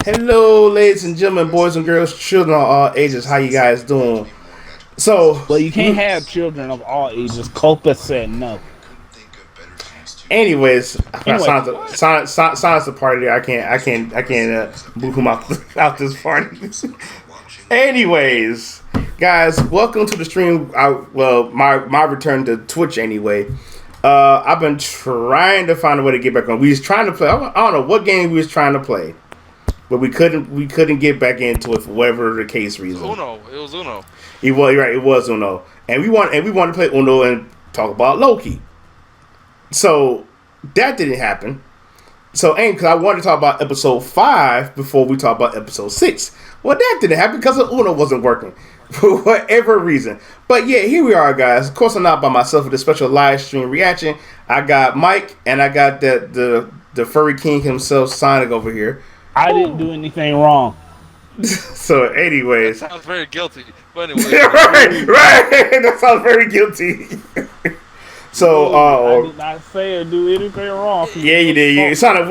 Hello, ladies and gentlemen, boys and girls, children of all ages. How you guys doing? So, Well, you can't have children of all ages. Copa said no. anyways, Anyway, what? silence the party. There. I can't move him out out this party. Anyways, guys, welcome to the stream. My return to Twitch. Anyway, I've been trying to find a way to get back on. We was trying to play. I don't know what game we was trying to play. But we couldn't get back into it for whatever the case reason. Uno. It was Uno. It was Uno. And we wanted to play Uno and talk about Loki. So that didn't happen. So because I wanted to talk about episode 5 before we talk about episode 6. Well, that didn't happen because the Uno wasn't working for whatever reason. But yeah, here we are, guys. Of course, I'm not by myself with this special live stream reaction. I got Mike and I got the furry king himself, Sonic, over here. I didn't do anything wrong. So, anyways, that sounds very guilty. But anyway, right. That sounds very guilty. So, I did not say or do anything wrong. Yeah, you did. It sounded.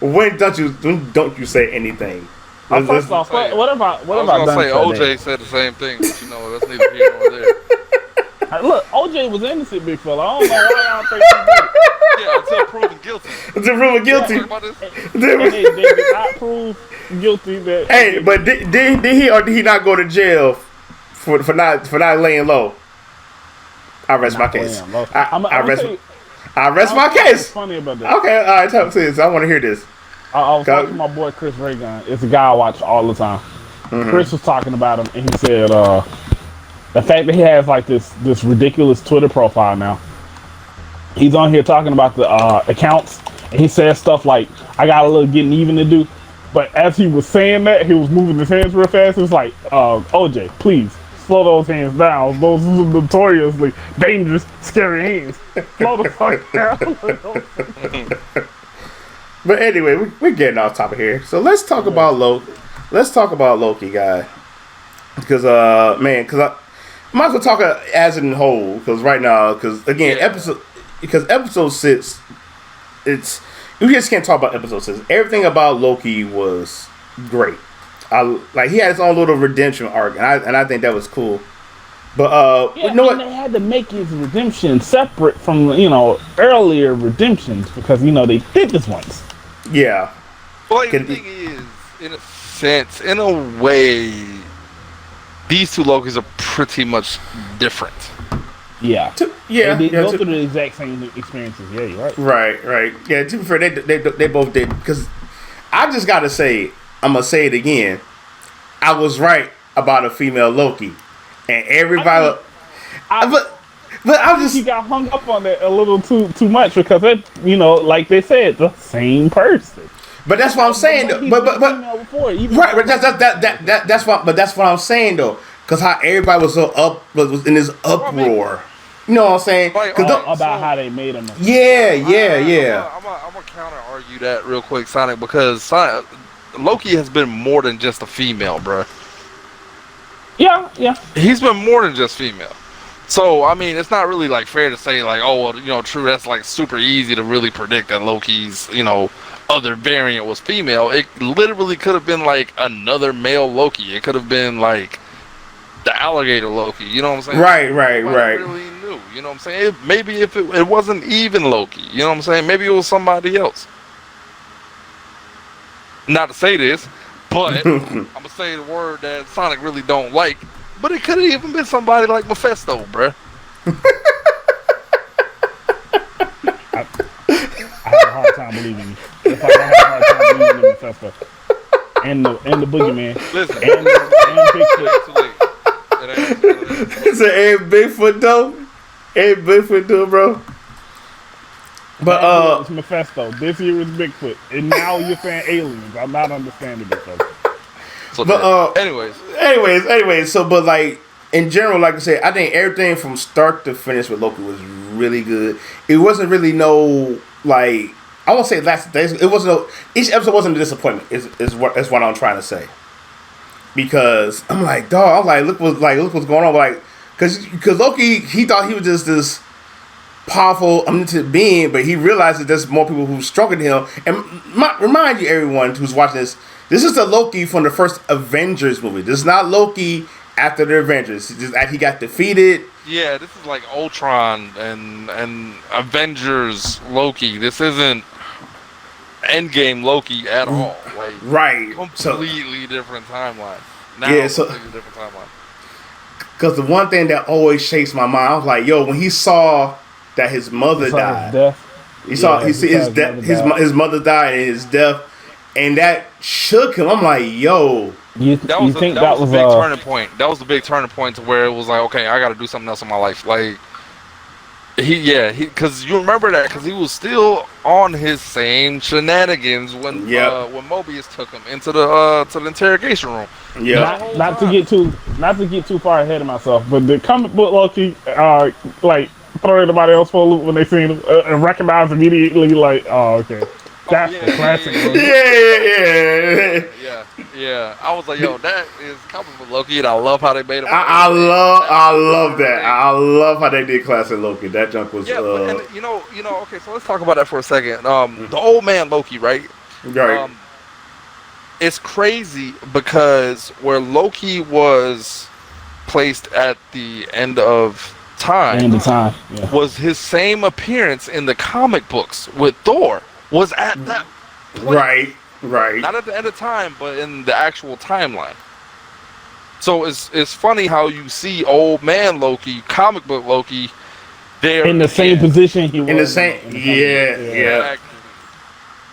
When don't you say anything? First off, what about I was gonna say OJ said the same thing, but that's neither here nor there. Look, OJ was innocent, big fella. I don't know why y'all think he did it. Yeah, until proven guilty. Until proven guilty. And they did not prove guilty. That hey, but did he or did he not go to jail for not laying low? I rest my case. I rest my case. Funny about that. Okay, all right, talk to this. I want to hear this. I was talking to my boy Chris Reagan. It's a guy I watch all the time. Mm-hmm. Chris was talking about him, and he said the fact that he has like this ridiculous Twitter profile now. He's on here talking about the accounts, and he says stuff like, "I got a little getting even to do." But as he was saying that, he was moving his hands real fast. It was like, "OJ, please slow those hands down. Those are notoriously dangerous, scary hands. Slow the fuck down." But anyway, we're getting off topic here. So let's talk about Loki. Let's talk about Loki, guy. Because I might as well talk as in whole. Because right now, episode 6, we just can't talk about episode 6. Everything about Loki was great. He had his own little redemption arc, and I think that was cool. But you know what? They had to make his redemption separate from earlier redemptions because they did this once. Yeah. Well, the thing is, in a sense, in a way, these two Lokis are pretty much different. Yeah. They go through the exact same experiences. Yeah, you're right. Right. Yeah, to be fair, they both did. Because I just got to say, I'm going to say it again. I was right about a female Loki. And everybody... But I just... He got hung up on that a little too much because it, like they said, the same person. But that's what I'm saying, though. That's what I'm saying, though. Because how everybody was was in this uproar. You know what I'm saying? About how they made him. Yeah. I'm gonna counter argue that real quick, Sonic, because Loki has been more than just a female, bro. Yeah. He's been more than just female. So I mean, it's not really fair to say true. That's super easy to really predict that Loki's other variant was female. It literally could have been another male Loki. It could have been the alligator Loki. You know what I'm saying? Right. Really knew. You know what I'm saying? Maybe if it wasn't even Loki. You know what I'm saying? Maybe it was somebody else. Not to say this, but I'm gonna say the word that Sonic really don't like. But it could have even been somebody like Mephisto, bruh. I have a hard time believing you. If I have a hard time believing in Mephisto. And the boogeyman. Listen. And Bigfoot. It's an Bigfoot though, bro. But it's Mephisto. This year is Bigfoot. And now you're saying aliens. I'm not understanding this. So but anyways, so but in general, like I said, I think everything from start to finish with Loki was really good. It wasn't really I won't say it wasn't each episode wasn't a disappointment. Is what I'm trying to say. Because I'm dog, look what's going on, because Loki, he thought he was just this powerful, omnipotent being, but he realized that there's more people who's stronger than him. And remind you, everyone who's watching this, This is the Loki from the first Avengers movie. This is not Loki after the Avengers. Just he got defeated. Yeah, this is like Ultron and Avengers Loki. This isn't Endgame Loki at all. Like, Right. completely different timeline. Now, Yeah, so- completely different timeline. Because the one thing that always shakes my mind, I was like, yo, when he saw that his mother died, he saw his death, his mother died and his death, and that shook him. I'm like, yo, That was a big turning point. That was the big turning point to where it was like, okay, I got to do something else in my life. Like, because you remember that because he was still on his same shenanigans when Mobius took him into the interrogation room. yeah, Not to get too far ahead of myself, but the comic book Loki, like throw everybody else for a loop when they seen him and recognize immediately, like, oh, okay, that's the classic. Yeah. I was like, yo, that is comic book Loki, and I love how they made him. I love that. I love how they did classic Loki. That junk was but you know. Okay, so let's talk about that for a second. The old man Loki, right? right. It's crazy because where Loki was placed at the end of time, was his same appearance in the comic books with Thor was at that point. Right. Not at the end of time, but in the actual timeline. So it's funny how you see old man Loki, comic book Loki, there in the same position he was. In the same, yeah. Exactly.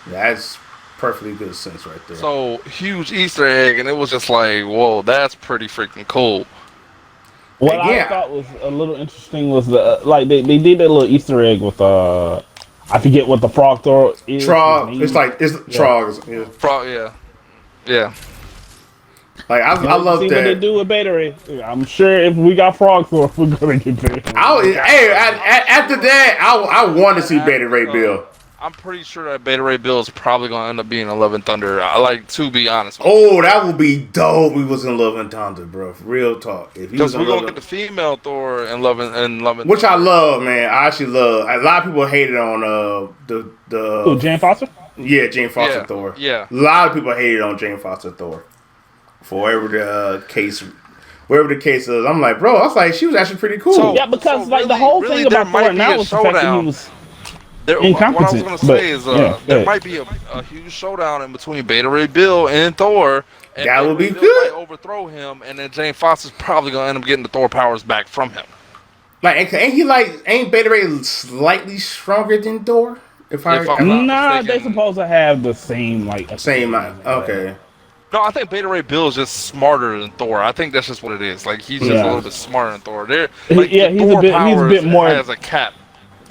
That's perfectly good sense right there. So huge Easter egg, and it was just like, whoa, that's pretty freaking cool. What I thought was a little interesting was the they did that little Easter egg with I forget what the frog Thor is. Trog. It's Trogs. Yeah. Frog. Yeah. Like I love that. What they do with Beta Ray. I'm sure if we got frog Thor, we're gonna get Beta Ray. After that, I want to see Beta Ray Bill. I'm pretty sure that Beta Ray Bill is probably gonna end up being in Love and Thunder. To be honest. Oh, that would be dope. We was in Love and Thunder, bro. Real talk. Because we're gonna get the female Thor in Love and which I love, man. I actually love. A lot of people hated on the Jane Foster. Yeah, Jane Foster Thor. Yeah. A lot of people hated on Jane Foster Thor. For whatever the case is, I'm like, bro. I was like, she was actually pretty cool. Because the whole thing about Thor now was the fact that he was. What I was going to say is there might be a huge showdown in between Beta Ray Bill and Thor. And that would be Bill good. Might overthrow him, and then Jane Foster's probably going to end up getting the Thor powers back from him. Like, ain't Beta Ray slightly stronger than Thor? Nah, they supposed to have the same same. Okay. No, I think Beta Ray Bill is just smarter than Thor. I think that's just what it is. Like, he's just a little bit smarter than Thor. He's a bit more as a cap.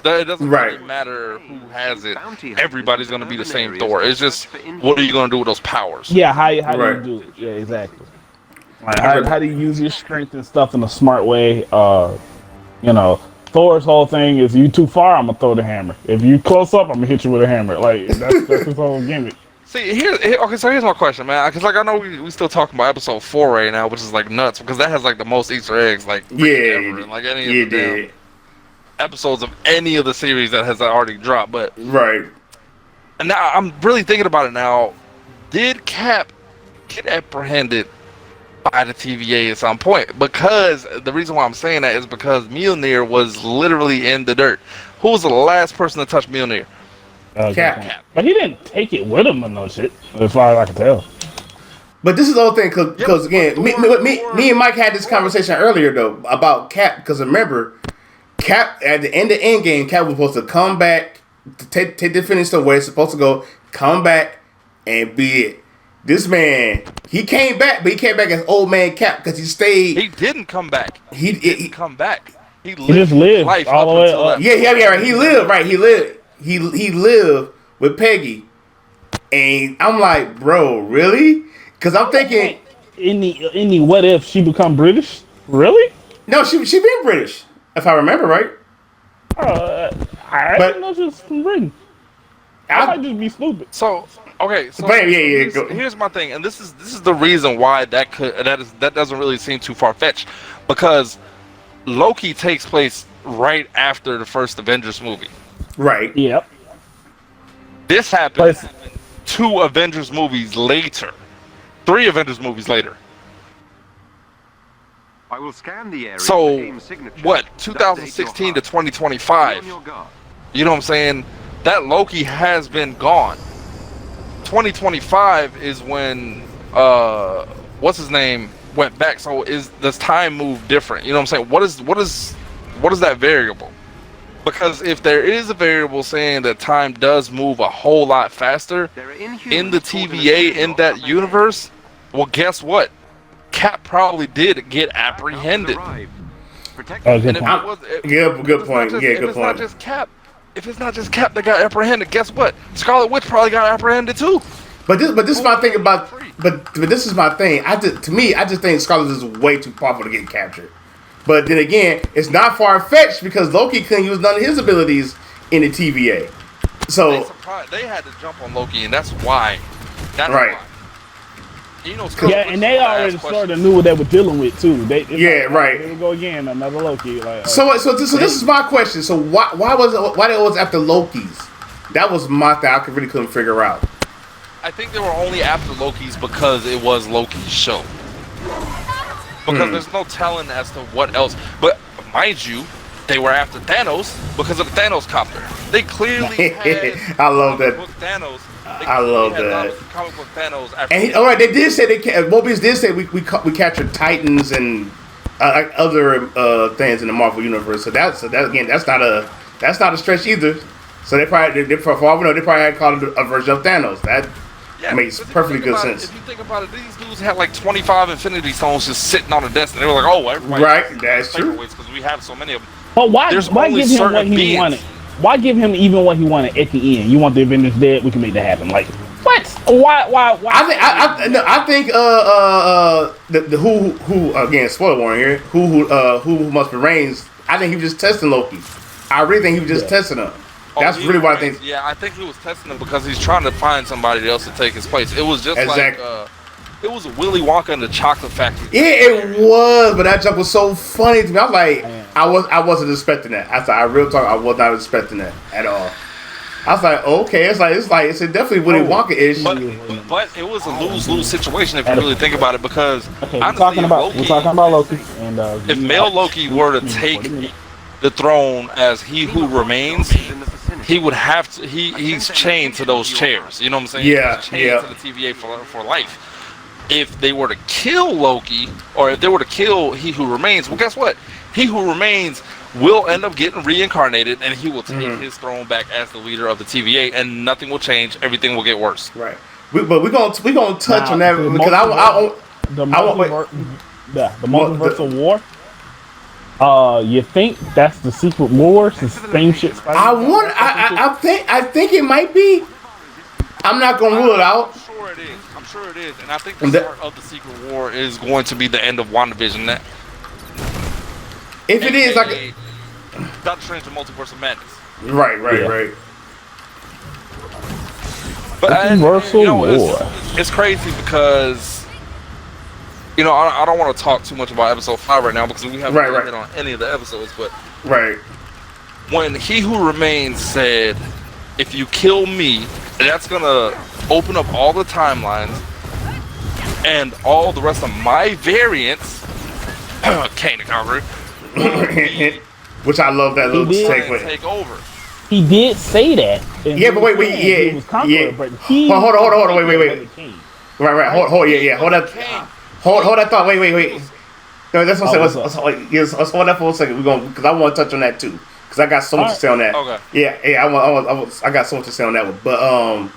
It doesn't really matter who has it. Everybody's going to be the same Thor. It's just, what are you going to do with those powers? Yeah, how do you do it? Yeah, exactly. Like, how do you use your strength and stuff in a smart way? Thor's whole thing is, you too far, I'm going to throw the hammer. If you close up, I'm going to hit you with a hammer. Like, that's his whole gimmick. See, so here's my question, man. Because, I know we still talking about episode 4 right now, which is, nuts. Because that has, the most Easter eggs, ever. And, any of the damn episodes of any of the series that has already dropped. But and now I'm really thinking about it now. Did Cap get apprehended by the TVA at some point? Because the reason why I'm saying that is because Mjolnir was literally in the dirt. Who was the last person to touch Mjolnir? Cap. But he didn't take it with him or no shit, as far as I can tell. But this is the whole thing, because again, me and Mike had this conversation earlier though about Cap. Because remember, Cap at the end of Endgame, Cap was supposed to come back, take the finish the way it's supposed to go, come back and be it. This man, he came back, but he came back as old man Cap because he stayed. He didn't come back. He didn't come back. He just lived life all the way up. Yeah. He lived right. He lived with Peggy, and I'm like, bro, really? Because I'm thinking, in the what if she become British? Really? No, she been British, if I remember right. I didn't know she was from Britain. I might just be stupid. Here's my thing, and this is the reason why that doesn't really seem too far fetched, because Loki takes place right after the first Avengers movie. Right. Yep. This happens 2 Avengers movies later. 3 Avengers movies later. I will scan the area So, for AIM's signature. what, That 2016 to date your heart. 2025? Be on your guard. You know what I'm saying? That Loki has been gone. 2025 is when, what's his name went back. So does time move different? You know what I'm saying? What is that variable? Because if there is a variable saying that time does move a whole lot faster There are in Inhumans the caught in a TVA gridlock in that up ahead. universe, well, guess what? Cap probably did get Backup has apprehended. arrived. Protect Oh, the good And if point. it was, Good point. if Good it's not point. just Cap, if it's not just Cap that got apprehended, guess what? Scarlet Witch probably got apprehended too. But this is my thing about. But this is my thing. I just think Scarlet is way too powerful to get captured. But then again, it's not far fetched because Loki couldn't use none of his abilities in the TVA. So They had to jump on Loki, and that's why. That's Right. why. You know, Scarlet Yeah, Witch and they was the already last sort of question. knew what they were dealing with too. It's Yeah, like, right. Here we go again, another Loki. Like, So this is my question. So why they always after Loki's? That was my thing. I really couldn't figure out. I think they were only after Loki's because it was Loki's show. Because there's no telling as to what else. But mind you, they were after Thanos because of the Thanos copter. They clearly had I love that. comic book Thanos. They I clearly love had that. comic book Thanos after. And all right, they did say Mobius did say we captured Titans and other things in the Marvel universe. So that again, that's not a stretch either. So they probably for all we know, they probably had called it a version of Thanos. That makes but if you perfectly think good about sense. If you think about it, these dudes had like 25 Infinity Stones just sitting on the desk, and they were like, "Oh, everybody Right, that's true. because we have so many of them." but why There's give only him what certain he beings. wanted? Why give him even what he wanted at the end? You want the Avengers dead? We can make that happen. Like what? Why? I think the who again spoiler warning here who must be Reigns. I think he was just testing Loki. I really think he was just testing him. That's Oh, really what I think. Yeah, I think he was testing him because he's trying to find somebody else to take his place. It was just Exactly. like it was Willy Wonka and the Chocolate Factory. Yeah, it was, but that jump was so funny to me. I was like, I wasn't expecting that. I real talk, I was not expecting that at all. I was like, okay, it's definitely Willy Wonka-ish. But it was a lose-lose situation if you really think about it, because Okay, honestly, we're talking about Loki, and if male Loki were to take the throne as He Who Remains, he would have to. He's chained to those chairs. You know what I'm saying? Yeah, He's chained yeah. to the TVA for life. If they were to kill Loki, or if they were to kill He Who Remains, well, guess what? He Who Remains will end up getting reincarnated, and he will take his throne back as the leader of the TVA, and nothing will change. Everything will get worse. Right. But we're gonna touch on that because the multiversal war. You think that's the Secret Wars? The same shit. I think it might be. I'm not gonna rule it out. I'm sure it is, and I think the start of the Secret War is going to be the end of WandaVision. That If it is like Doctor Strange and Multiverse of Madness. right. But Multiversal War. It's crazy because I don't want to talk too much about episode 5 right now because we haven't really hit on any of the episodes. But when He Who Remains said, "If you kill me, that's gonna open up all the timelines and all the rest of my variants." Kane the Conqueror. Which I love that little take over. He did say that. Yeah, but wait, he was Conqueror, but he hold on, wait. Right. Hold that thought. Wait. No, that's what I'm saying. Let's hold that for a second. Because I want to touch on that too. Because I got so much to say on that. Okay. Yeah. I got so much to say on that one. But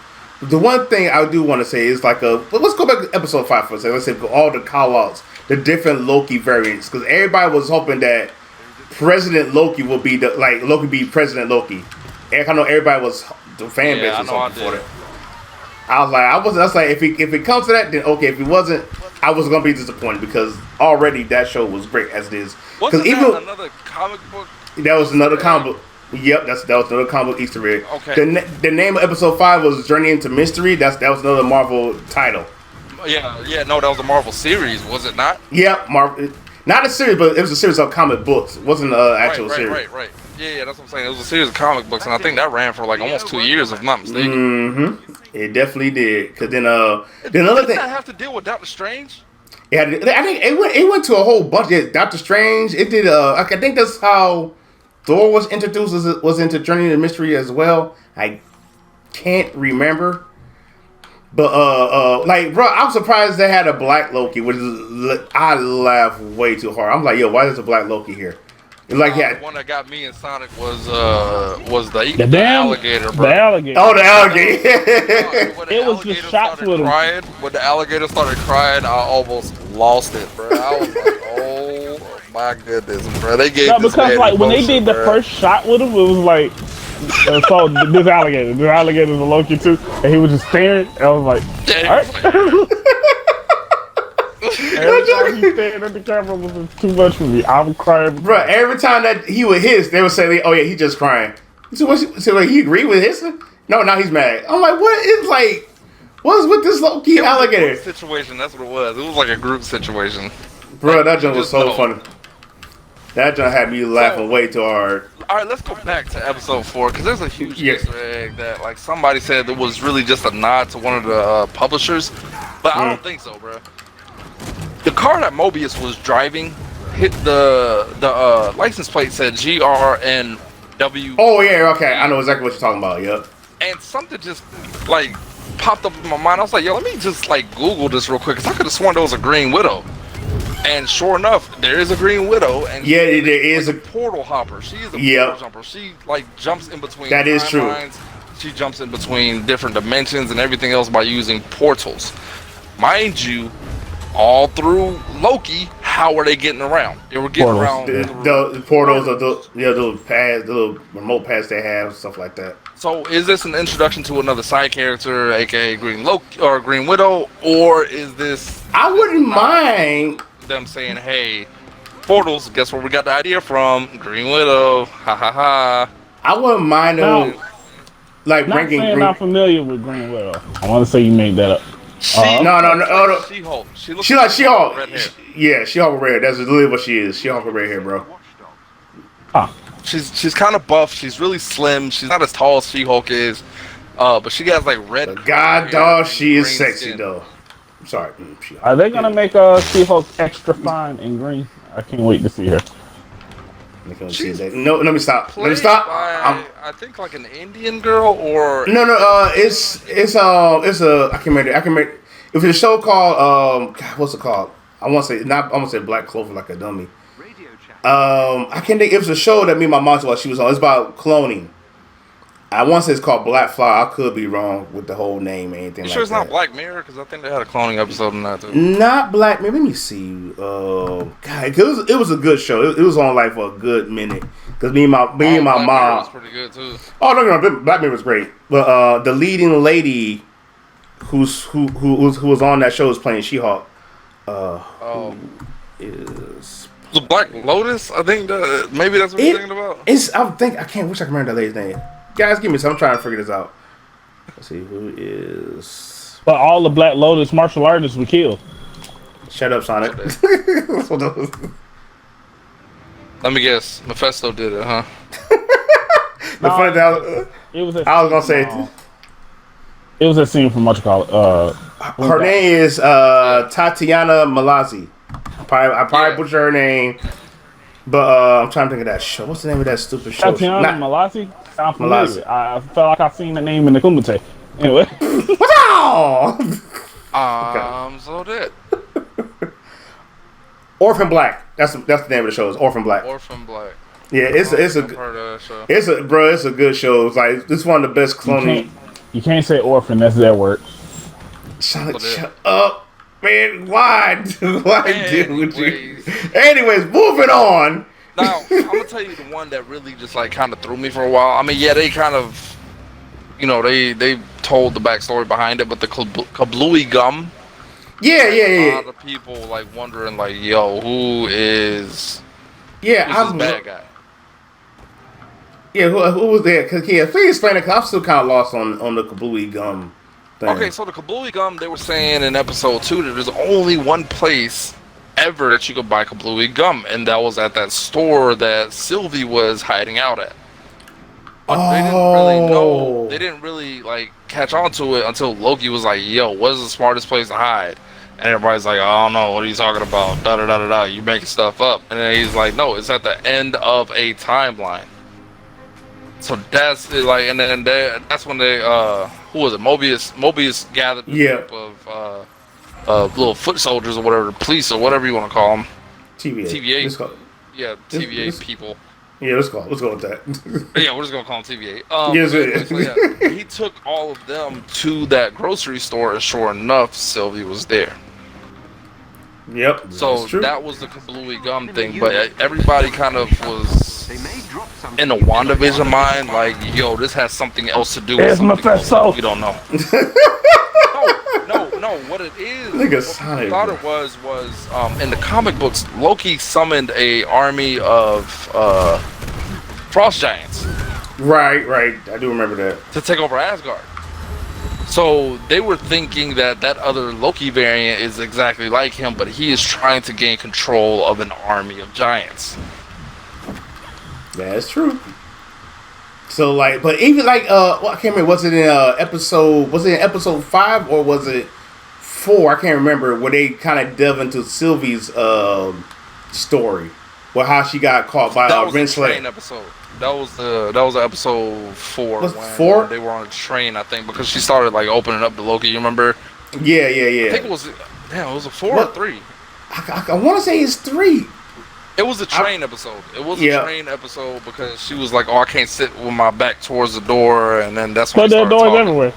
the one thing I do want to say is let's go back to episode 5 for a second. Let's say all the call outs, the different Loki variants, because everybody was hoping that President Loki would be Loki be President Loki. And I know everybody was the fan base was hoping for that. I was like, if it comes to that, then okay. If it wasn't, I was gonna be disappointed because already that show was great as it is. Wasn't that another comic book? That was another comic book. Yep, that was another comic book Easter egg. Okay. The name of episode 5 was Journey into Mystery. That was another Marvel title. Yeah. No, that was a Marvel series, was it not? Yep, Marvel. Not a series, but it was a series of comic books. It wasn't an actual series. Right. Yeah, that's what I'm saying. It was a series of comic books, and I think that ran for like almost 2 years, if I'm not mistaken. Mm-hmm. It definitely did. Cause then another thing, I have to deal with Doctor Strange. yeah, I think it went to a whole bunch. Yeah, Doctor Strange. It did. I think that's how Thor was introduced. Was into Journey to Mystery as well. I can't remember. But like, bro, I'm surprised they had a black Loki, which is I laugh way too hard. I'm like, yo, why is a black Loki here? It's like, The one that got me in Sonic was the damn alligator, bro. The alligator. Oh, the alligator. It was just shots with him. When the alligator started crying, I almost lost it, bro. I was like, oh my goodness, bro. They gave this because man like when they emotion, did the bro. first shot with him, it was like, so this alligator's a Loki too, and he was just staring. And I was like, Yeah, all right. Every time he stared at the camera was just too much for me. I'm crying, Bro, every time that he would hiss, they would say, "Oh yeah, he just crying." So he agreed with hissing? No, now he's mad. I'm like, what is like? What's with this Loki It was a alligator? group situation. That's what it was. It was like a group situation. Bro, that joke was so know. funny. That joke had me laughing way too hard. All right, let's go back to episode 4 because there's a huge Yeah. Easter egg that like somebody said it was really just a nod to one of the publishers, but I don't think so, bro. The car that Mobius was driving hit the license plate said GRNW. Oh yeah, okay, I know exactly what you're talking about. Yep. And something just like popped up in my mind. I was like, yo, let me just like Google this real quick because I could have sworn there was a Green Widow. And sure enough, there is a Green Widow, and Yeah, there is like a. a portal hopper. She is a Yep. portal jumper. She like jumps in between. That is true. timelines. She jumps in between different dimensions and everything else by using portals. Mind you, all through Loki, how are they getting around? They were getting Portals. around. The portals are the little pads, the little remote pads they have, stuff like that. So is this an introduction to another side character, aka Green Loki or Green Widow, or is this? I wouldn't mind. Them saying, "Hey, portals. Guess where we got the idea from? Green Widow. Ha ha ha." I wouldn't mind them, like Not bringing saying Green. I'm familiar with Green Widow. I want to say you made that up. No. She-Hulk. She looks She like She-Hulk. red hair. Yeah, She-Hulk with red hair. That's literally what she is. She-Hulk with red hair, bro. Huh. She's kind of buff. She's really slim. She's not as tall as She-Hulk is, but she has like red. But God, hair dog, and she is green sexy skin. though. I'm sorry, She-Hulk. Are they gonna make She-Hulk extra fine in green? I can't wait to see her. No, let me stop. Let me Played stop. by, I think like an Indian girl or No. It's I can remember. If it's a show called God, what's it called? I want to say Black Clover like a dummy. Radio chat. I can't think. It was a show that me and my mom watched. She was on. It's about cloning. I want to say it's called Black Flower. I could be wrong with the whole name or anything You like sure it's that. not Black Mirror? Because I think they had a cloning episode in that too. Not Black Mirror. Let me see. God, it was a good show. It was on like for a good minute. Because me and my Black Mirror mom. was pretty good too. Oh no, Black Mirror was great. But the leading lady who was on that show was playing She-Hulk. Is The Black Lotus, I think maybe that's what you're thinking about. I wish I could remember that lady's name. Guys, give me some. I'm trying to figure this out. Let's see who is. But all the Black Lotus martial artists were killed. Shut up, Sonic. Let me guess, Mephisto did it, huh? The funny thing, It was. I was gonna say It was a scene from what you call it. her name is Tatiana Malazzi. I probably butchered her name, but I'm trying to think of that show. What's the name of that stupid show? Tatiana Malassi? I'm familiar. Malassi. I felt like I've seen the name in the Kumite. Anyway. So dead. Orphan Black. That's the name of the show. Is Orphan Black. Orphan Black. Yeah, it's a Part of that show. it's a good show. It's like it's one of the best cloning. You can't say orphan. That's that word. Shut up, man. Why dude? Anyways. Anyways, moving on. Now, I'm gonna tell you the one that really just like kind of threw me for a while. I mean, yeah, they kind of, they told the backstory behind it, but the kablooey gum. Yeah. A lot of people like wondering, like, yo, who is this bad guy? Yeah, who was there? Cause please explain it. Cause I'm still kind of lost on the kablooey gum thing. Okay, so the kablooey gum, they were saying in episode 2 that there's only one place ever that you could buy kablooey gum, and that was at that store that Sylvie was hiding out at. But they didn't really know. They didn't really like catch on to it until Loki was like, "Yo, what is the smartest place to hide?" And everybody's like, "I don't know. What are you talking about? Da da da da da. You making stuff up." And then he's like, "No, it's at the end of a timeline." So that's like, and then that's when they who was it? Mobius gathered a group of little foot soldiers or whatever, the police or whatever you want to call them. TVA. Yeah, TVA people. Yeah, let's go with that. Yeah, we're just gonna call him TVA. Yes, so yeah, he took all of them to that grocery store, and sure enough, Sylvie was there. Yep. So that was the kablooey gum thing, but everybody kind of was in a WandaVision mind, like, yo, this has something else to do with something else we don't know. No. What it is, what I thought it was in the comic books, Loki summoned a army of frost giants. Right. I do remember that. To take over Asgard. So they were thinking that other Loki variant is exactly like him, but he is trying to gain control of an army of giants. That's true. So like, but even like, well, I can't remember. Was it in episode 5 or was it 4? I can't remember. Where they kind of delve into Sylvie's story, well, how she got caught by Renslayer. Train episode. That was episode 4. Was 4? They were on a train, I think, because she started like opening up to Loki. You remember? Yeah. I think it was. Damn, it was a 4 or 3. I want to say it's 3. It was a train episode. It was a train episode because she was like, "Oh, I can't sit with my back towards the door," and then that's when there are doors everywhere.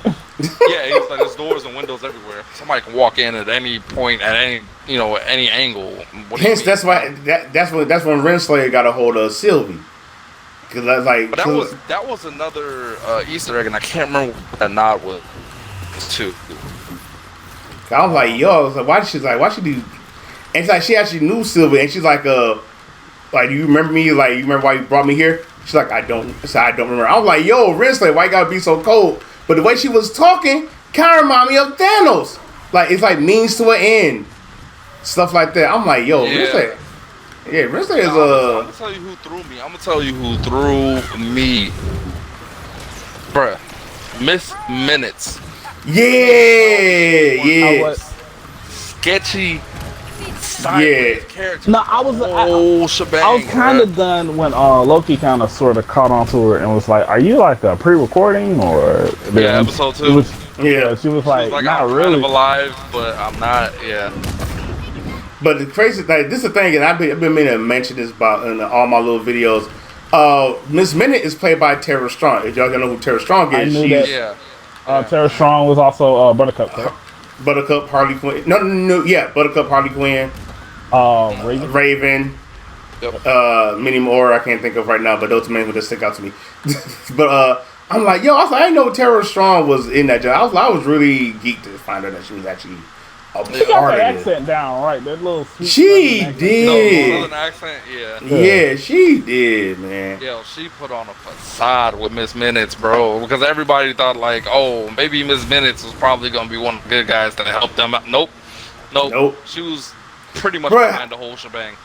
Yeah, it was like there's doors and windows everywhere. Somebody can walk in at any point, at any angle. Hence, that's why that's when Renslayer got a hold of Sylvie. Cause that's like, but that was another Easter egg, and I can't remember what that nod was to. I was like, yo, I was like, why she do? And it's like she actually knew Sylvie, and she's like, you remember me? Like, you remember why you brought me here? She's like, I don't remember. I was like, yo, Renslayer, why you gotta be so cold? But the way she was talking kind of reminded me of Thanos. Like, it's like means to an end, stuff like that. I'm like, yo, Renslayer. Yeah, Renslayer is I'm gonna tell you who threw me. I'm gonna tell you who threw me, bruh. Miss Minutes. Yeah. Sketchy. Character. No, I was kind of done when Loki kind of sort of caught on to her and was like, "Are you like a pre-recording or?" Yeah, episode 2. She was like, "Not I'm really kind of alive, but I'm not." Yeah. But the crazy thing, this is the thing, and I've been meaning to mention this about in all my little videos. Miss Minute is played by Tara Strong. If y'all gonna know who Tara Strong is, Tara Strong was also Buttercup. Buttercup, Harley Quinn. No. Yeah, Buttercup, Harley Quinn. Raven. Yep. Many more I can't think of right now, but those names would just stick out to me. But I'm like, yo, I didn't know Tara Strong was in that job. I was really geeked to find out that she was actually a she got her accent down, right? That little sweet she did. Southern accent, yeah. Yeah, she did, man. Yo, she put on a facade with Miss Minutes, bro, because everybody thought like, oh, maybe Miss Minutes was probably gonna be one of the good guys that helped them out. Nope. She was pretty much behind the whole shebang.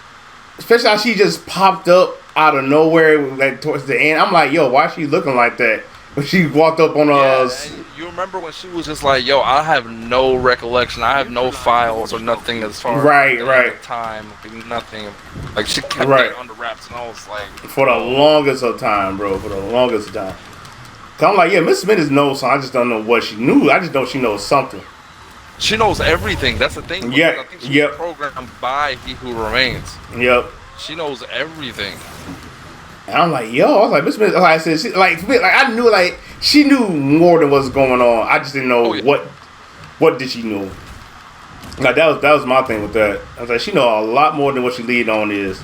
Especially how she just popped up out of nowhere, like towards the end. I'm like, yo, why is she looking like that? When she walked up on us. You remember when she was just like, yo, I have no recollection. I have no files or nothing as far as time, nothing. Like, she kept it under wraps, and I was like... For the longest of time, bro. For the longest time. Cause I'm like, yeah, Miss Smith knows something. I just don't know what she knew. I just know she knows something. She knows everything. That's the thing. Yeah. I think she was programmed by He Who Remains. Yep. She knows everything. And I'm like, yo, I was like, Miss Smith, like I said, she, like I knew, like, she knew more than what's going on. I just didn't know what did she know. Like, that was my thing with that. I was like, she know a lot more than what she lead on is.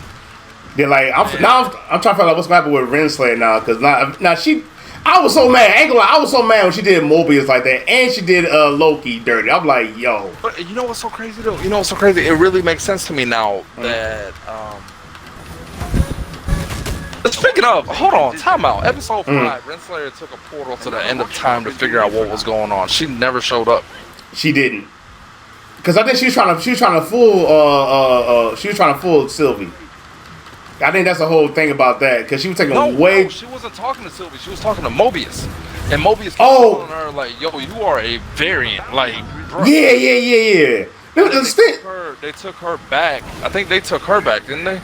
Then, like, I'm trying to find out what's going to happen with Renslayer now, because now she... I was so mad. I ain't gonna lie. I was so mad when she did Mobius like that, and she did Loki dirty. I'm like, yo. But you know what's so crazy though? You know what's so crazy? It really makes sense to me now that. Speaking of, hold on, time out. Episode 5, Renslayer took a portal to the end of time to figure out what was going on. She never showed up. She didn't, because I think she was trying to fool Sylvie. I think that's the whole thing about that because she was taking No, way. no, she wasn't talking to Sylvie. She was talking to Mobius, and Mobius kept telling her like, "Yo, you are a variant." Like, bro. Yeah. They took her back. I think they took her back, didn't they?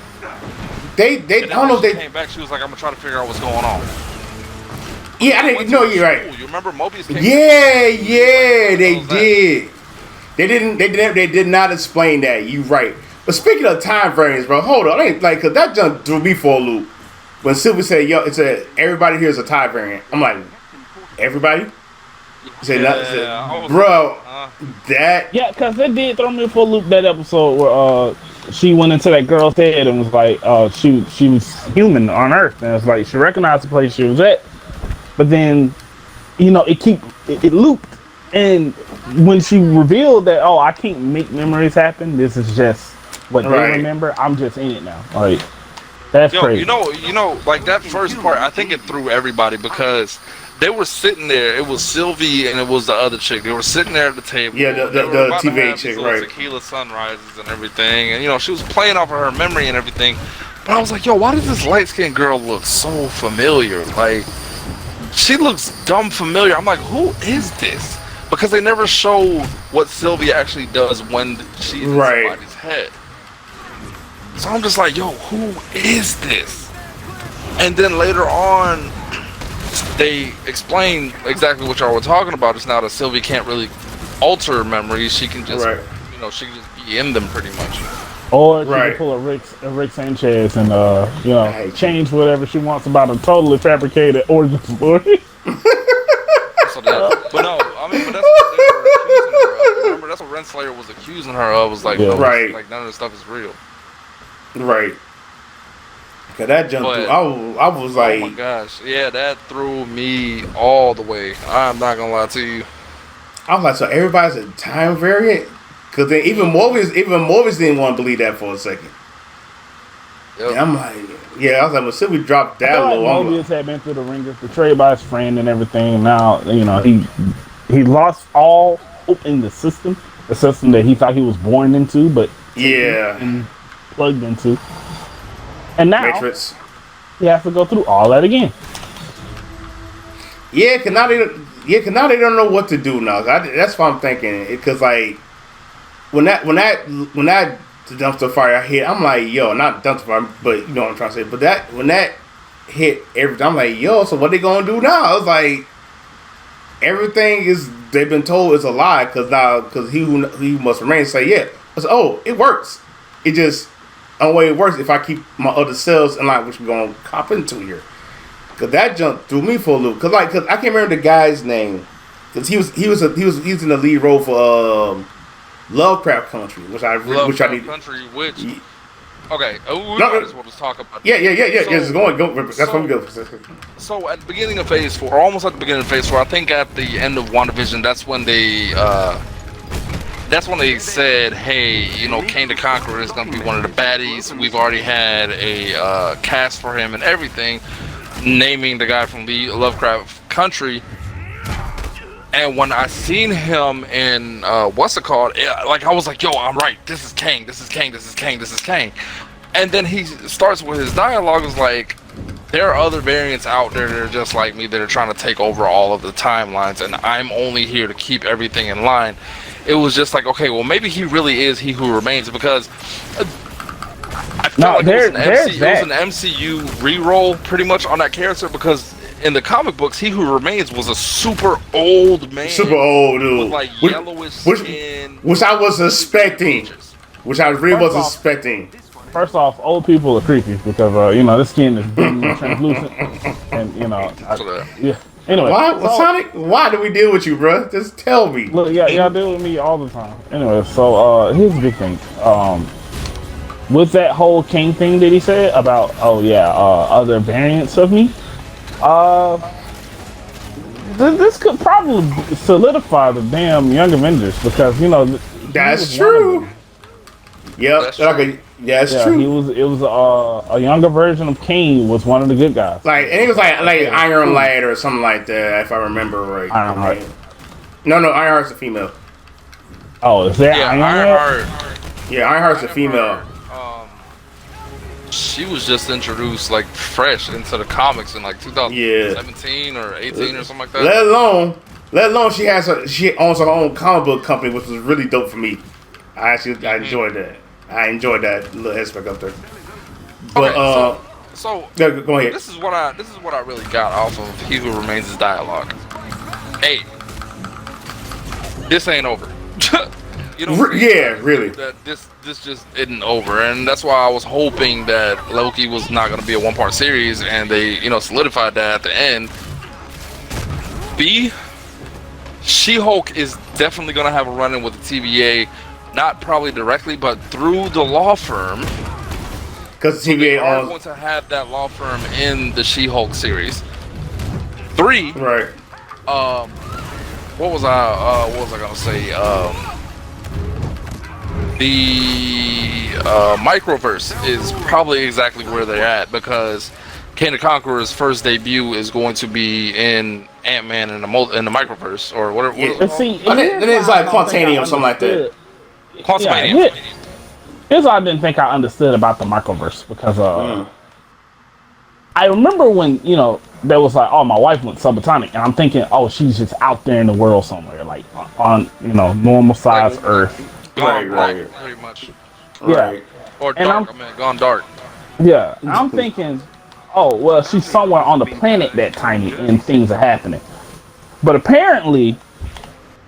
They I don't know if they came back. She was like, "I'm gonna try to figure out what's going on." Yeah, I didn't know you're right. You remember Mobius came Yeah, they did. They did not explain that. You right. But speaking of time variance, bro, hold on. Like, cause that jump threw me for a loop. When Sylvie said, "Yo, it's everybody here is a time variant." I'm like, everybody? He said, bro, that. Yeah, cause it did throw me for a loop that episode where she went into that girl's head and was like, she was human on Earth, and it's like she recognized the place she was at, but then, it looped, and when she revealed that, I can't make memories happen. This is just what they remember. I'm just in it now. Like, that's crazy. You know, like that first part, I think it threw everybody because they were sitting there. It was Sylvie and it was the other chick. They were sitting there at the table. Yeah, the TVA chick, right? Tequila sunrises and everything, and she was playing off of her memory and everything. But I was like, yo, why does this light-skinned girl look so familiar? Like, she looks dumb familiar. I'm like, who is this? Because they never showed what Sylvie actually does when she's in somebody's head. So I'm just like, yo, who is this? And then later on, they explain exactly what y'all were talking about. It's now that Sylvie can't really alter memories. She can just, she can just be in them pretty much. Or she can pull a Rick Sanchez and, change whatever she wants about a totally fabricated origin story. But no, I mean, but that's what they were accusing her of. Remember, that's what Renslayer was accusing her of. Was like, like none of this stuff is real. Right. Cause that jumped through. I was like, oh my gosh, yeah, that threw me all the way. I'm not gonna lie to you. I was like, so everybody's a time variant? Cause then even Morbius didn't want to believe that for a second. Yep. And I'm like, I was like, well, Sylvie dropped that low. Morbius had been through the ringer, betrayed by his friend and everything. Now, he lost all hope in the system that he thought he was born into, but and plugged into. And now Matrix. He has to go through all that again. Yeah, cause now they don't know what to do now. That's what I'm thinking. Cause like when that dumpster fire hit, I'm like, yo, not dumpster fire, but you know what I'm trying to say. But when that hit everything, I'm like, yo, so what they gonna do now? I was like, everything they've been told is a lie. Cause he must remain. Say I said, it works. It just. The way it works if I keep my other cells in line, which we're gonna cop into here. Cause that jumped threw me for a loop. Cause I can't remember the guy's name. Cause he was in the lead role for Lovecraft Country, which I need. Country, which okay, we might as well just talk about. Yeah. Just go. That's what we go. So at the beginning of Phase 4, or almost at the beginning of Phase 4, I think at the end of WandaVision, that's when they said, hey, Kang the Conqueror is going to be one of the baddies. We've already had a cast for him and everything, naming the guy from the Lovecraft Country. And when I seen him in, I was like, yo, I'm right. This is Kang. And then he starts with his dialogue. Is like, there are other variants out there that are just like me that are trying to take over all of the timelines, and I'm only here to keep everything in line. It was just like, okay, well, maybe he really is He Who Remains, because I felt like it was an MCU re-roll pretty much on that character, because in the comic books, He Who Remains was a super old man. Super old dude. With like yellowish skin. Which I was suspecting. Which I really was suspecting. First off, old people are creepy because, the skin is translucent. And, Anyway, why do we deal with you, bro? Just tell me. Look, y'all deal with me all the time. Anyway, so here's the big thing. With that whole King thing that he said about, other variants of me, this could probably solidify the damn Young Avengers because that's true. Yep, that's true. It was a younger version of Kane was one of the good guys. And he was like Iron Lad or something like that, if I remember right. Ironheart. No, Ironheart's a female. Oh, is that Ironheart? Yeah, Ironheart's a female. she was just introduced like fresh into the comics in like 2017 or 18 or something like that. Let alone she owns her own comic book company, which was really dope for me. I enjoyed that. I enjoyed that little aspect up there. But so go ahead. This is what I really got off of He Who Remains' dialogue. Hey, this ain't over. You know, really. That this just isn't over, and that's why I was hoping that Loki was not going to be a one-part series, and they solidified that at the end. B, She-Hulk is definitely going to have a run-in with the TVA, not probably directly, but through the law firm. Because the TVA are going to have that law firm in the She-Hulk series. 3, right? What was I gonna say? The microverse is probably exactly where they're at, because Kang the Conqueror's first debut is going to be in Ant-Man in the microverse, or whatever. Yeah. Then it's like Quantanium or something like that. Quantumanium. Here's what I didn't think I understood about the microverse, because I remember when there was like, oh, my wife went subatomic, and I'm thinking, oh, she's just out there in the world somewhere, like on normal size Earth. Right. Very much. Yeah. Or dark. Gone dark. Yeah. I'm thinking, oh, well, she's somewhere on the planet that tiny, and things are happening. But apparently,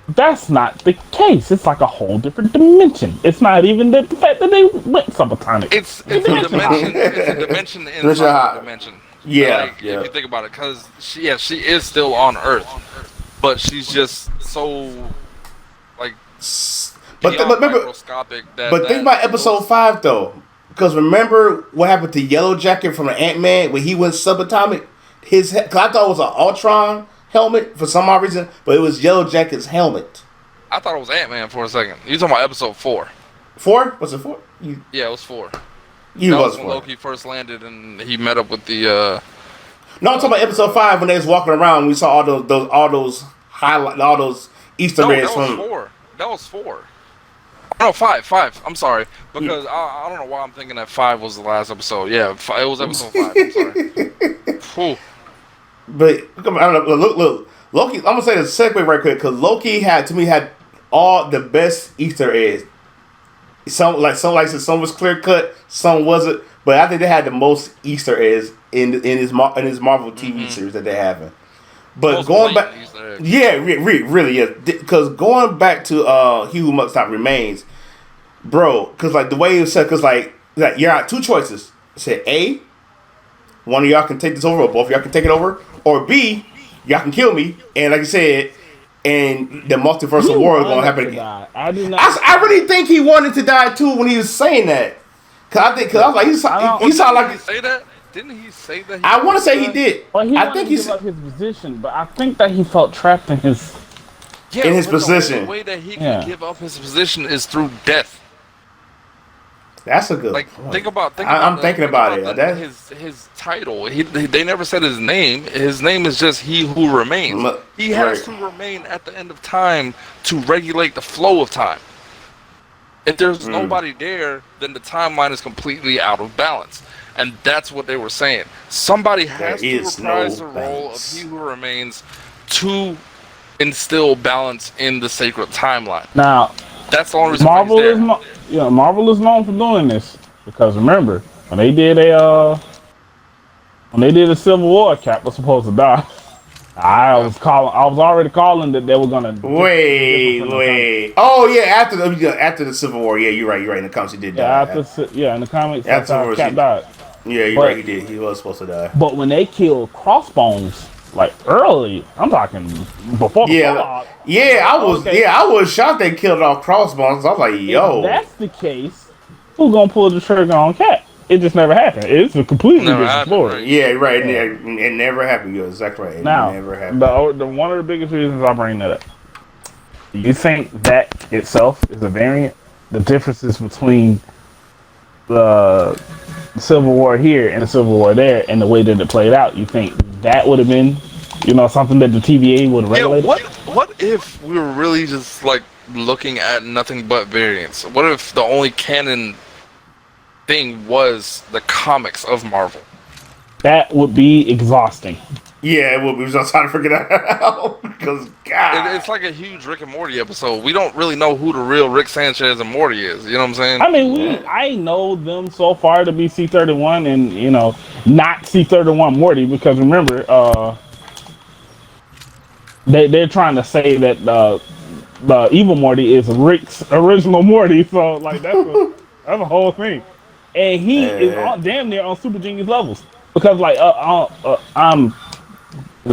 that's not the case. It's like a whole different dimension. It's not even the fact that they went subatomic. It's a dimension. It's a dimension inside a dimension. Yeah, If you think about it, because she is still on Earth, but she's just so like. But remember, think about episode 5 though, because remember what happened to Yellow Jacket from the Ant-Man when he went subatomic. Cause I thought it was an Ultron helmet for some odd reason, but it was Yellow Jacket's helmet. I thought it was Ant-Man for a second. You talking about episode 4? 4? Was it 4? Yeah, it was 4. That was when Loki first landed and he met up with the. No, I'm talking about episode 5 when they was walking around. We saw all those Easter eggs from. That was 4. No, 5. I'm sorry, because I don't know why I'm thinking that 5 was the last episode. Yeah, it was episode 5. I'm sorry. But I don't know. Look, Loki. I'm gonna say the segue right quick, because Loki had all the best Easter eggs. Some was clear cut, some wasn't. But I think they had the most Easter eggs in his Marvel TV series that they're having. But most going back, really, because going back to He Who Must Not Remains, bro. Because like the way it was said, because like you're at 2 choices. It said A, one of y'all can take this over, or both of y'all can take it over, or B, y'all can kill me. And like I said, and the multiversal war is gonna happen again. I really think he wanted to die too when he was saying that. Cause I was like, he sounded like he say that. Didn't he say that? I want to say he did. Well, I think he gave up his position, but I think that he felt trapped in his position. The way that he can give up his position is through death. That's a good point. Think about I'm thinking about it. His title. They never said his name. His name is just He Who Remains. He has to remain at the end of time to regulate the flow of time. If there's nobody there, then the timeline is completely out of balance. And that's what they were saying. Somebody has to reprise the role of He Who Remains to instill balance in the sacred timeline. Now, that's the only reason Marvel is known for doing this, because remember when they did a Civil War, Cap was supposed to die. I was already calling that they were gonna. Wait. Oh yeah, after the Civil War, yeah, you're right. In the comics, he did die. In the comics, after Cap died. Yeah, you're right. He did. He was supposed to die. But when they killed Crossbones, like early, I'm talking before. I was shocked they killed off Crossbones. I was like, yo. If that's the case, who's gonna pull the trigger on Cap? It just never happened. It's a completely different story. Right? Yeah, right. Yeah. It never happened. You're exactly right. It never happened. The one of the biggest reasons I bring that up. Do you think that itself is a variant? The differences between the Civil War here and the Civil War there, and the way that it played out, you think that would have been, something that the TVA would have regulated? What if we were really just like looking at nothing but variants? What if the only canon thing was the comics of Marvel. That would be exhausting. Yeah, it would be. I was trying to figure that out because God, It's like a huge Rick and Morty episode. We don't really know who the real Rick Sanchez and Morty is. You know what I'm saying? I mean, I know them so far to be C31 and, not C31 Morty because remember, they're trying to say that the evil Morty is Rick's original Morty, so like that's a whole thing, and he is damn near on Super Genius levels because like I'm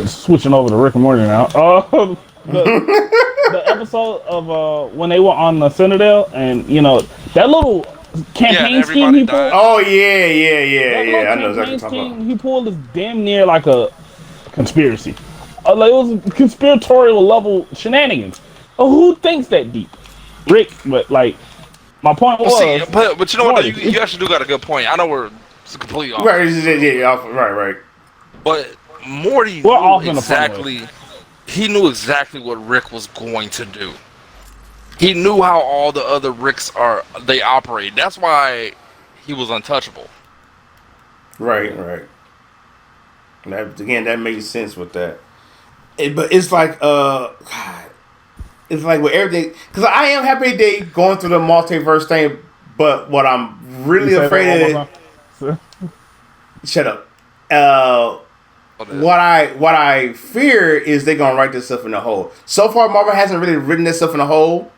switching over to Rick and Morty now. The episode of when they were on the Citadel, and that little campaign scheme he pulled. Oh yeah. I know exactly what you're talking about. He pulled is damn near like a conspiracy. Like it was conspiratorial level shenanigans. Who thinks that deep? Rick, but like my point was. See, but you know what? You actually do got a good point. I know we're completely off. Right, right. But Morty We're knew exactly. He knew exactly what Rick was going to do. He knew how all the other Ricks they operate. That's why he was untouchable. Right. That makes sense with that. But it's like, God, it's like with everything. Because I am happy they going through the multiverse thing. But what I'm really afraid of. Shut up. What I fear is they're gonna write this stuff in a hole. So far, Marvel hasn't really written this stuff in a hole.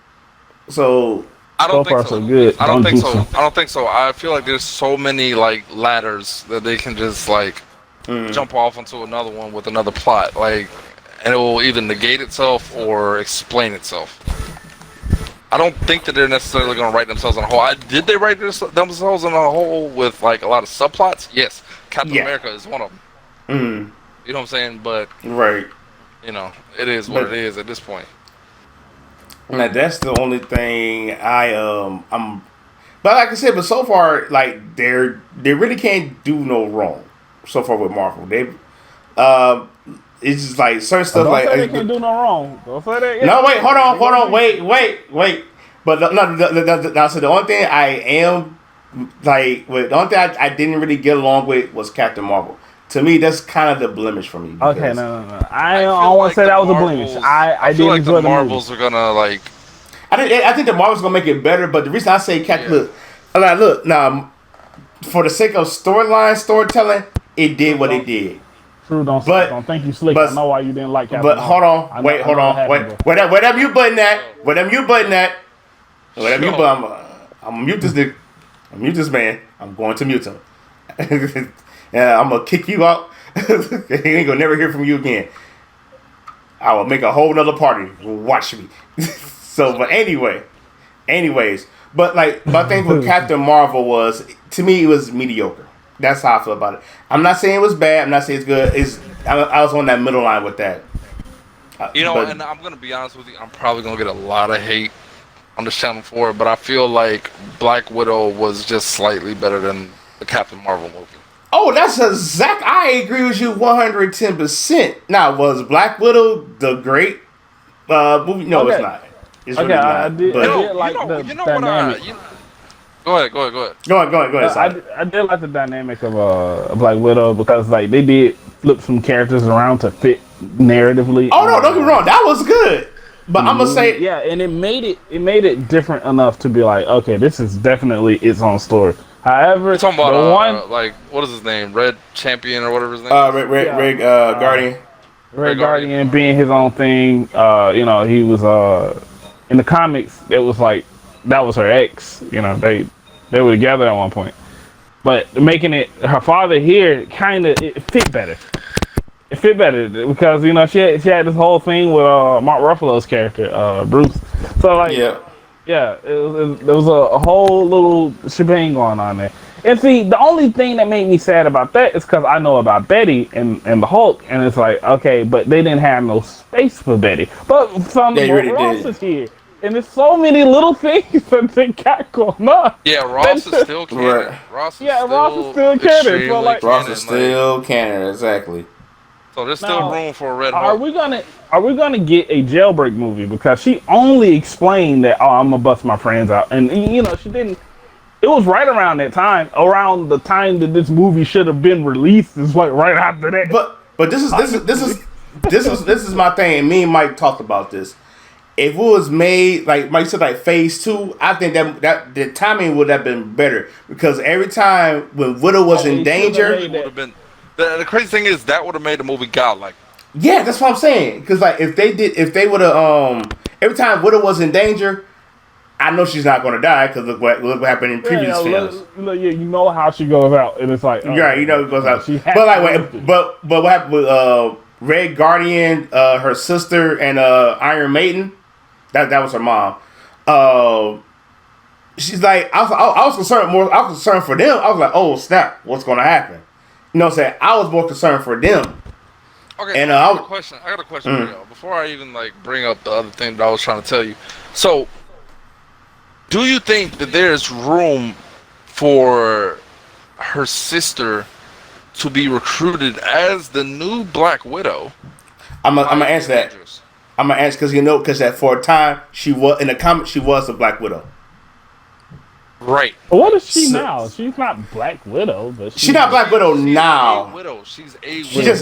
So I don't think so. Good. I don't think so. I don't think so. I feel like there's so many like ladders that they can just like jump off onto another one with another plot, like, and it will either negate itself or explain itself. I don't think that they're necessarily going to write themselves in a hole. Did they write themselves in a hole with like a lot of subplots? Yes, Captain America is one of them. You know what I'm saying? But right, it is what it is at this point. Now that's the only thing I'm. But like I said, but so far, like they really can't do no wrong. So far with Marvel, it's just like certain stuff like they can't do no wrong. Don't say that. No, wait, hold on, wait. But so the only thing I am like, the only thing I didn't really get along with was Captain Marvel. To me, that's kind of the blemish for me. Okay, no. I don't want to say that was a blemish. I feel like enjoy the Marvels are gonna like. I think the Marvels gonna make it better, but the reason I say Captain, look now, for the sake of storytelling, it did what it did. True, don't think you slick. I know why you didn't like Captain But Marvel. hold on. Where that mute button at? I'm gonna mute this nigga. I'm mute this man. I'm going to mute him. Yeah, I'm gonna kick you out. He ain't gonna never hear from you again. I will make a whole nother party. Watch me. So, but anyways, but like my thing with Captain Marvel was, to me, it was mediocre. That's how I feel about it. I'm not saying it was bad. I'm not saying it's good. I was on that middle line with that. And I'm gonna be honest with you. I'm probably gonna get a lot of hate on the channel for it, but I feel like Black Widow was just slightly better than the Captain Marvel movie. Oh, that's exact. I agree with you 110%. Now, was Black Widow the great movie? No, it's not. It's really not. I did like the dynamic. Go ahead. Go ahead. I did like the dynamic of Black Widow because like they did flip some characters around to fit narratively. Oh no, don't get me wrong. That was good. But I'm gonna say, and it made it different enough to be like, okay, this is definitely its own story. However, you're talking about like what is his name, Red Champion or whatever his name. Red Guardian. Red Guardian being his own thing. He was in the comics. It was like that was her ex. They were together at one point, but making it her father here it fit better. It fit better because she had this whole thing with Mark Ruffalo's character Bruce. So like there was a whole little shebang going on there. And see, the only thing that made me sad about that is because I know about Betty and the Hulk, and it's like, okay, but they didn't have no space for Betty. But Ross is here, and there's so many little things that they got going on. Yeah, Ross is still canon. Right. Ross is still canon. So like, Ross is still canon, exactly. So there's still room for a Red Hulk. Are we gonna get a Jailbreak movie? Because she only explained that, I'm gonna bust my friends out, and she didn't. it was right around that time, around the time that this movie should have been released. It's like right after that. But this is my thing. And me and Mike talked about this. If it was made like Mike said, like phase 2, I think that the timing would have been better because every time when Widow was in danger, would have been. The crazy thing is that would have made the movie godlike. Yeah, that's what I'm saying. Because like if they would have every time Widow was in danger, I know she's not going to die because look what happened in previous films. You know how she goes out, and it's like right, you know it goes out. But like, but what happened with Red Guardian, her sister, and Iron Maiden? That was her mom. She's like, I was concerned more. I was concerned for them. I was like, oh snap, what's going to happen? You know what I'm saying? I was more concerned for them. Okay, and I got a question for y'all before I even like bring up the other thing that I was trying to tell you. So, do you think that there's room for her sister to be recruited as the new Black Widow? I'm gonna answer that. I'm gonna answer because that for a time she was in the comic she was a Black Widow. Right. What is she now? She's not Black Widow, but she's not Black Widow now. She's a widow.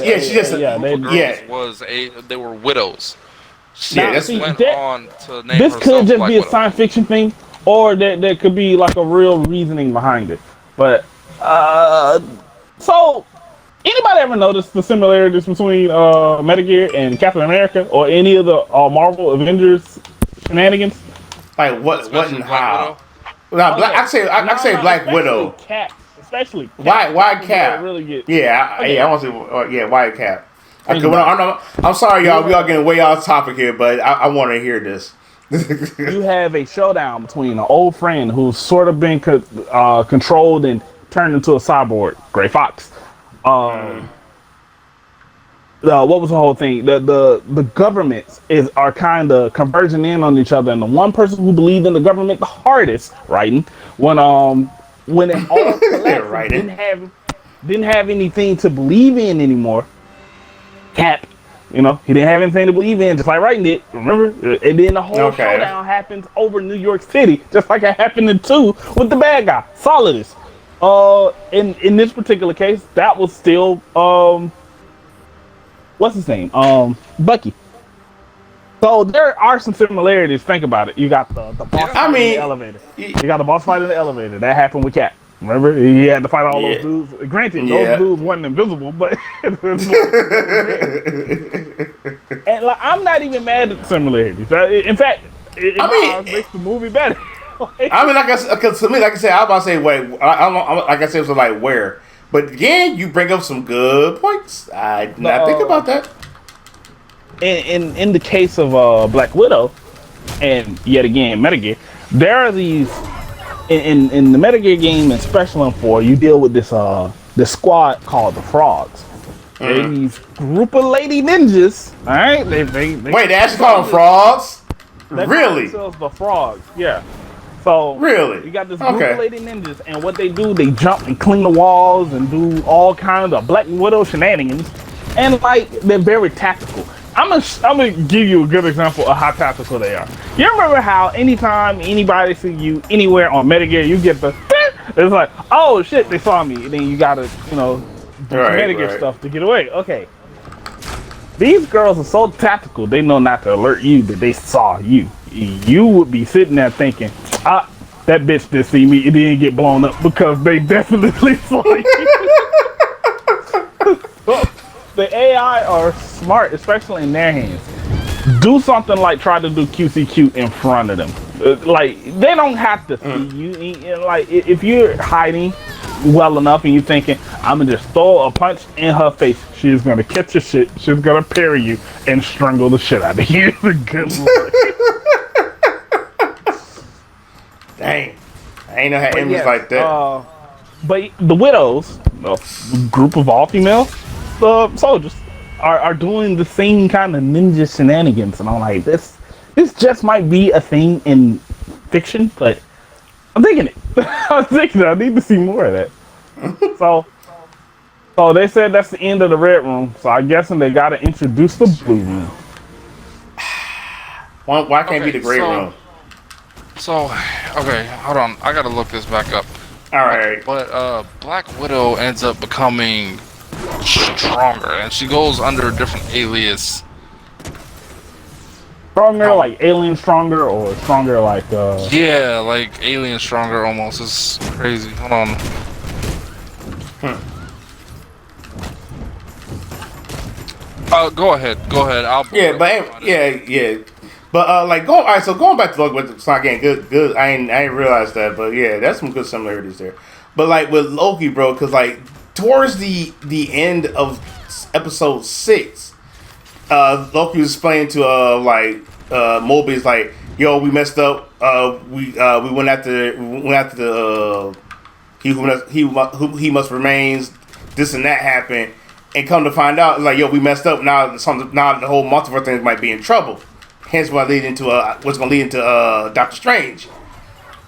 They were widows. She went on to name this herself could just Black be a Widow. science fiction thing, or there could be like a real reasoning behind it. But so anybody ever noticed the similarities between Metal and Captain America or any of the Marvel Avengers shenanigans? Like what and how? No, I say Black Widow. Cap, especially Cap. Why Cap? Really I want to say why Cap. I'm sorry, y'all. We are getting way off topic here, but I want to hear this. You have a showdown between an old friend who's sort of been controlled and turned into a cyborg, Gray Fox. What was the whole thing? The governments are kind of converging in on each other, and the one person who believed in the government the hardest, when it all collapsed, didn't have anything to believe in anymore. Cap, he didn't have anything to believe in, just like Writing did. Remember? And then the whole showdown happens over New York City, just like it happened in 2 with the bad guy, Solidus. In this particular case, that was still what's his name? Bucky. So there are some similarities. Think about it. You got the boss fight in the elevator. You got the boss fight in the elevator. That happened with Cap. Remember? He had to fight all those dudes. Granted, those dudes wasn't invisible, but and like, I'm not even mad at the similarities. In fact, it makes the movie better. I mean, because to me, like I said, I was about to say, wait, like I said, it was like where. But again, you bring up some good points. I did not think about that. In the case of Black Widow, and yet again, Metal Gear, there are these in the Metal Gear game and Special M4, you deal with this squad called the Frogs. They're these group of lady ninjas. All right, they wait, they actually call them frogs? Really? Call themselves the Frogs. Yeah. So really, you got this group of lady ninjas, and what they do, they jump and clean the walls and do all kinds of Black Widow shenanigans, and like they're very tactical. I'm gonna give you a good example of how tactical they are. You remember how anytime anybody see you anywhere on Metal Gear, you get the it's like, oh shit, they saw me, and then you gotta do Metal Gear stuff to get away. Okay, these girls are so tactical, they know not to alert you that they saw you. You would be sitting there thinking, that bitch didn't see me, it didn't get blown up, because they definitely saw you. The AI are smart, especially in their hands. Do something like try to do QCQ in front of them. Like, they don't have to see you. Like, if you're hiding well enough and you're thinking, I'm gonna just throw a punch in her face, she's gonna catch your shit, she's gonna parry you, and strangle the shit out of you. Good Lord. Dang. I ain't know how enemies like that. But the Widows, a group of all-female soldiers, are doing the same kind of ninja shenanigans, and I'm like, this just might be a thing in fiction, but I'm thinking it. I need to see more of that. So they said that's the end of the Red Room, so I'm guessing they gotta introduce the Blue Room. Why can't it be the Gray Room? So, Okay, hold on. I gotta look this back up. All right. But Black Widow ends up becoming stronger, and she goes under a different alias. Stronger, like alien stronger, or stronger like Yeah, like alien stronger almost. It's crazy. Hold on. Go ahead. Yeah. But like all right. So going back to Loki, it's not getting good. I ain't realized that, but yeah, that's some good similarities there. But like with Loki, bro, because like towards the end of episode 6, Loki was explaining to Mobius like, yo, we messed up. We went after the he must remains. This and that happened. And come to find out, like, yo, we messed up. Now the whole multiverse thing might be in trouble. Hence, what's going to lead into Doctor Strange.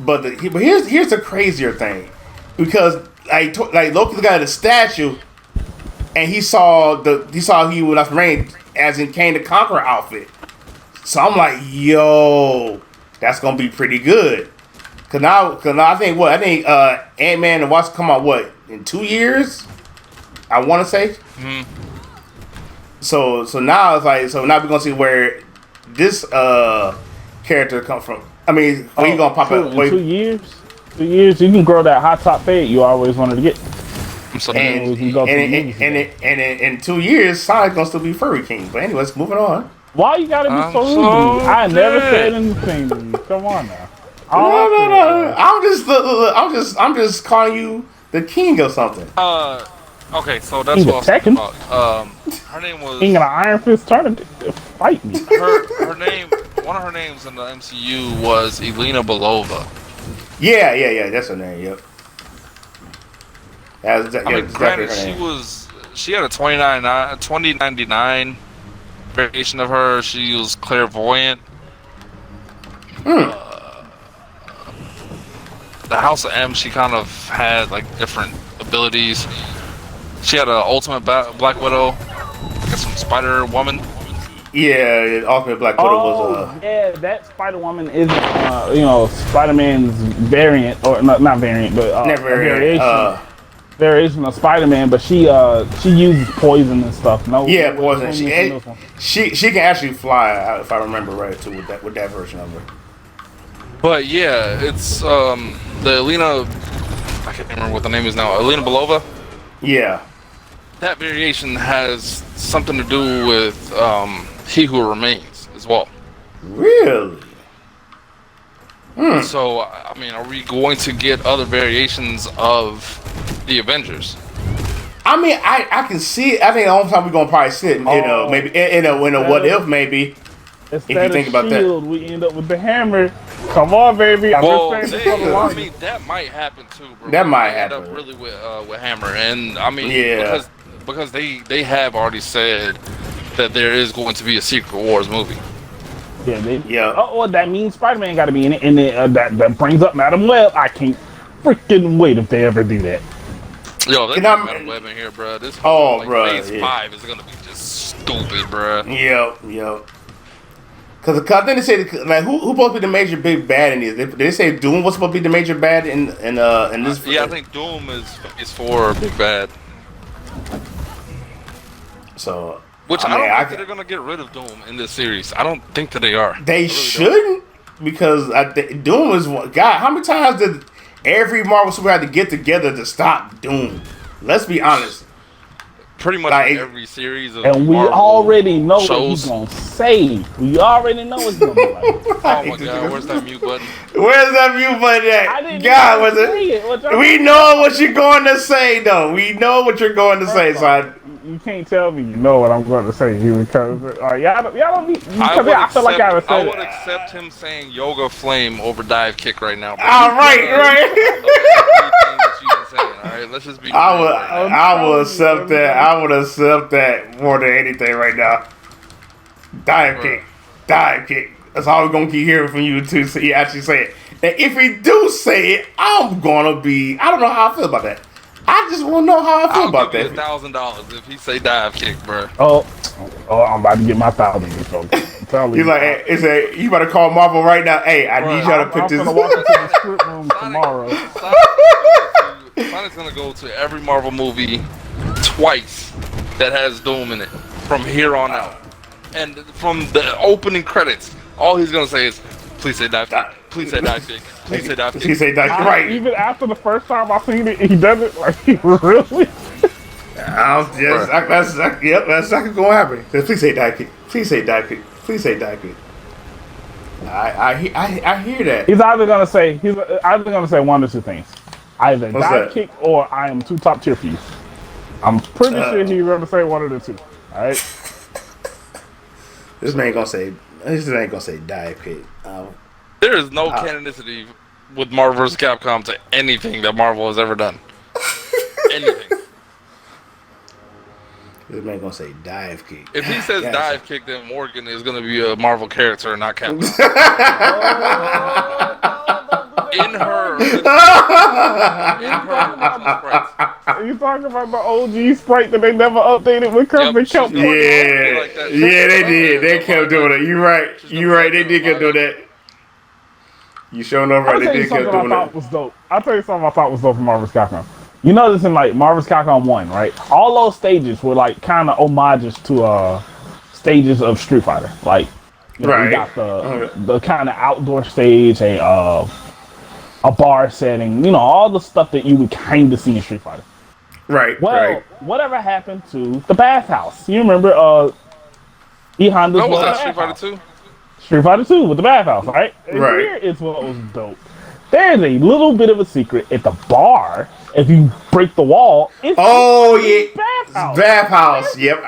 But here's the crazier thing, because like Loki got a statue, and he saw he would have reigned as in Kang the Conqueror outfit. So I'm like, yo, that's gonna be pretty good. Cause now I think Ant-Man and Wasp come out in 2 years. I want to say. Mm-hmm. So now it's like now we're gonna see where this character come from. I mean, where you gonna pop up? In 2 years. 2 years, you can grow that hot top fade you always wanted to get. And in 2 years, Sonic's gonna still be Furry King. But anyways, moving on. Why you gotta be so rude to me? I never said anything to you. Come on now. No. I'm just calling you the king of something. Okay, so that's what I was talking about. Her name was King of the Iron Fist tournament. Fight me. Her name. One of her names in the MCU was Elena Belova. Yeah. That's her name. Yep. Granted, she had a 2099 variation of her. She was clairvoyant. The House of M, she kind of had like different abilities. She had an ultimate Black Widow, I guess some Spider Woman. Yeah, Ultimate Black Widow was yeah, that Spider Woman isn't Spider-Man's variant, or not variant, but variation of Spider-Man. But she uses poison and stuff. No, yeah, poison. She can actually fly, if I remember right, too, with that version of her. But yeah, it's the Elena. I can't remember what the name is now. Elena Belova. Yeah. That variation has something to do with He Who Remains as well. Really? So, I mean, are we going to get other variations of the Avengers? I mean, I can see it. I think the only time we're going to probably see it, maybe in a what if, maybe. If you think about that. We end up with the hammer. Come on, baby. I mean, that might happen too, bro. That might happen. End up really with Hammer, and I mean, because they have already said that there is going to be a Secret Wars movie. Yeah. Oh, well, that means Spider-Man got to be in it, and that brings up Madam Web. I can't freaking wait if they ever do that. Yo, they got Madam Web in here, bro. This whole Phase 5 is gonna be just stupid, bro. Yep. Because then they say like who supposed to be the major big bad in these? They say Doom was supposed to be the major bad in this. Yeah, I think Doom is for big bad. So, which I don't think that they're gonna get rid of Doom in this series. I don't think that they are. They really shouldn't, because Doom is God. How many times did every Marvel superhero have to get together to stop Doom? Let's be honest. Pretty much in every series of and we Marvel already know shows. What he's gonna say. We already know what's gonna be like. Oh my God, where's that mute button? Where's that mute button at? God, was it? We know what you're going to say, though. We know what you're going to say, so you can't tell me you know what I'm going to say, because y'all don't need. I feel like I would accept him saying Yoga Flame over Dive Kick right now. All right. All right, let's just be. I will accept that. I would accept that more than anything right now. Dive kick. That's all we're gonna keep hearing from you too. So you actually say it. And if we do say it, I'm gonna be. I don't know how I feel about that. I just want to know how I feel about that. $1,000 if he say dive kick, bro. Oh, I'm about to get my $1,000. telling He's you. like, hey, it's a, you better call Marvel right now. Hey, I need y'all to pick I'm this. gonna walk into the script room tomorrow. Sonic's gonna go to every Marvel movie twice that has Doom in it from here on out. And from the opening credits, all he's gonna say is, "Please say dive kick. Please say dive kick. Please say dive He kick." say that's right. Even after the first time I seen it, he does it like he really. That's exactly going to happen. Please say die kick. Please say die kick. Please say die kick. I hear that. He's either gonna say one or two things. Either What's dive that? kick or I am too top tier for you. I'm pretty sure he's gonna say one of the two. Alright? This man gonna say. This ain't gonna say die kick. There is no canonicity with Marvel vs. Capcom to anything that Marvel has ever done. Anything. This man gonna say dive kick. If he says Gotcha. dive kick, then Morgan is going to be a Marvel character and not Capcom. In her sprites. Are you talking about the OG sprite that they never updated with Kirby Yep, Kelp? she's gonna- Yeah, like that. yeah, they did. They kept doing it. You right. You right. They did keep doing that. You showing up right. I'll They tell you did keep something I doing thought that. was dope. I'll tell you something I thought was dope from Marvel's Capcom. You notice in like Marvel's Capcom 1, right? All those stages were like kind of homages to stages of Street Fighter. Like, you know, Right. we got the kind of outdoor stage, a bar setting, you know, all the stuff that you would kind of see in Street Fighter. Right. Well, Right. whatever happened to the bathhouse? You remember E Honda's No, was that bathhouse? Street Fighter 2? Street Fighter 2 with the bathhouse, right? And Right. here is what was dope. There's a little bit of a secret at the bar. If you break the wall, it's Oh the yeah. bathhouse. Bathhouse. Yep.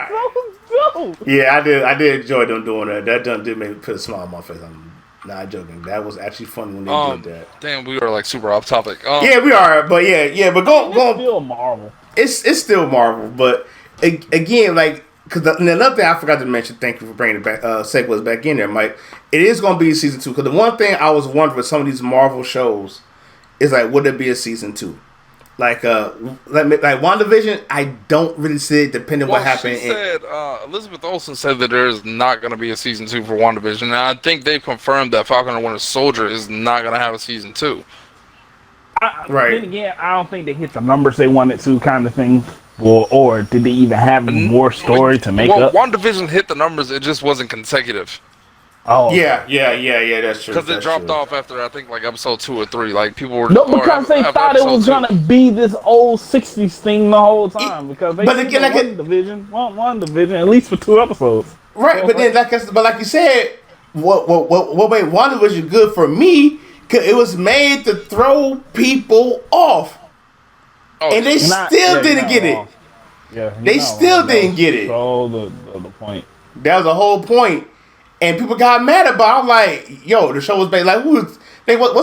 So dope. Yeah, I did enjoy them doing that. That did make me put a smile on my face. I'm not joking. That was actually funny when they did that. Damn, we were like super off topic. Yeah, we are, but yeah, but It's go. still Marvel. It's still Marvel, but again, like, because another thing I forgot to mention. Thank you for bringing it back. Segues back in there, Mike. It is going to be season 2. Because the one thing I was wondering with some of these Marvel shows is like, would it be a season 2? Like WandaVision, I don't really see it depending what happened. She said, Elizabeth Olsen said that there is not going to be a season 2 for WandaVision, and I think they confirmed that Falcon and Winter Soldier is not going to have a season 2. Right. Then again, I don't think they hit the numbers they wanted to, kind of thing. Or did they even have more story to make up? WandaVision hit the numbers, it just wasn't consecutive. Oh, Yeah, that's true. Because it dropped off after, I think, like episode 2 or 3. Like, people were... No, because they thought it was going to be this old 60s thing the whole time. Because they but again, like one division, at least for 2 episodes. Right, but then like you said, what made WandaVision good for me? Cause it was made to throw people off, and they still didn't get it. Yeah, they still didn't get it. So the point. That was the whole point, and people got mad about it. I'm like, yo, the show was made like what's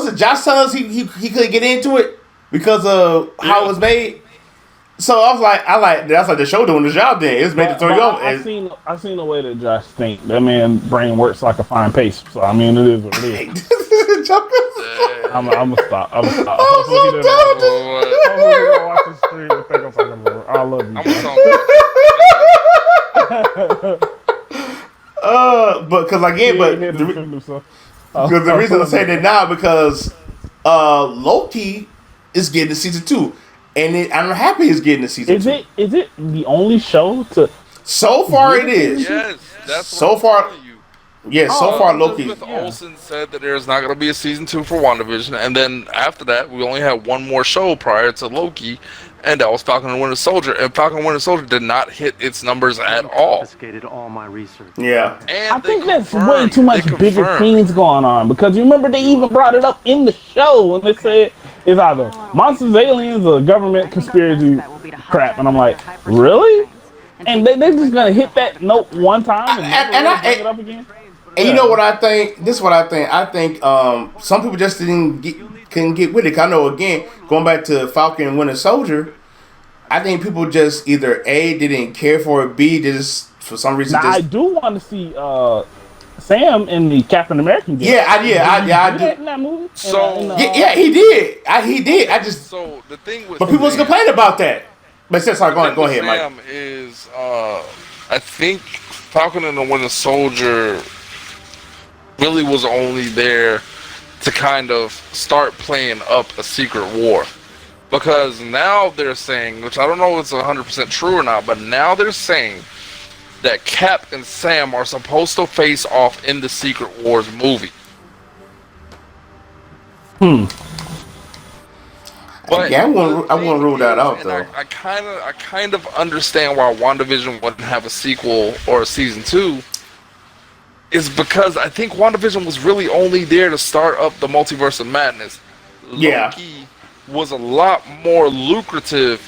it? Josh telling us he couldn't get into it because of how it was made. So I was like, that's like the show doing the job. Then it's made to throw you off. I seen the way that Josh thinks. That man brain works like a fine paste. So I mean, it is what it is. I'm gonna stop. Hopefully he don't watch the stream and think I'm talking about. I love you. But because again, because the reason I'm saying that now because Loki is getting to season 2, and I'm happy he's getting to season 2. Is it the only show to? So far, it is. Yes, that's so what far. I'm telling you. Yeah, so far Loki. Elizabeth Olsen said that there's not going to be a season 2 for WandaVision, and then after that, we only had one more show prior to Loki, and that was Falcon and Winter Soldier. And Falcon and Winter Soldier did not hit its numbers at all. Confiscated all my research. Yeah, And I think that's way too much bigger confirmed. things going on because you remember they even brought it up in the show when they said it's either monsters, aliens, or government conspiracy crap, and I'm like, really? And they just gonna hit that note one time and never bring it up again? And you know what I think? This is what I think. I think some people just couldn't get with it. 'Cause I know, again, going back to Falcon and Winter Soldier, I think people just either A, didn't care for it, B, they just for some reason. Now I do want to see Sam in the Captain American game. I do. In that movie. So Yeah, he did. He did. So the thing with but people was complaining about that. But sorry, go ahead, Mike. Sam is I think Falcon and the Winter Soldier really was only there to kind of start playing up a secret war. Because now they're saying, which I don't know if it's 100% true or not, but now they're saying that Cap and Sam are supposed to face off in the Secret Wars movie. But yeah, I wouldn't rule that out though. I kind of understand why WandaVision wouldn't have a sequel or a season 2. Is because I think WandaVision was really only there to start up the multiverse of madness. Yeah. Loki was a lot more lucrative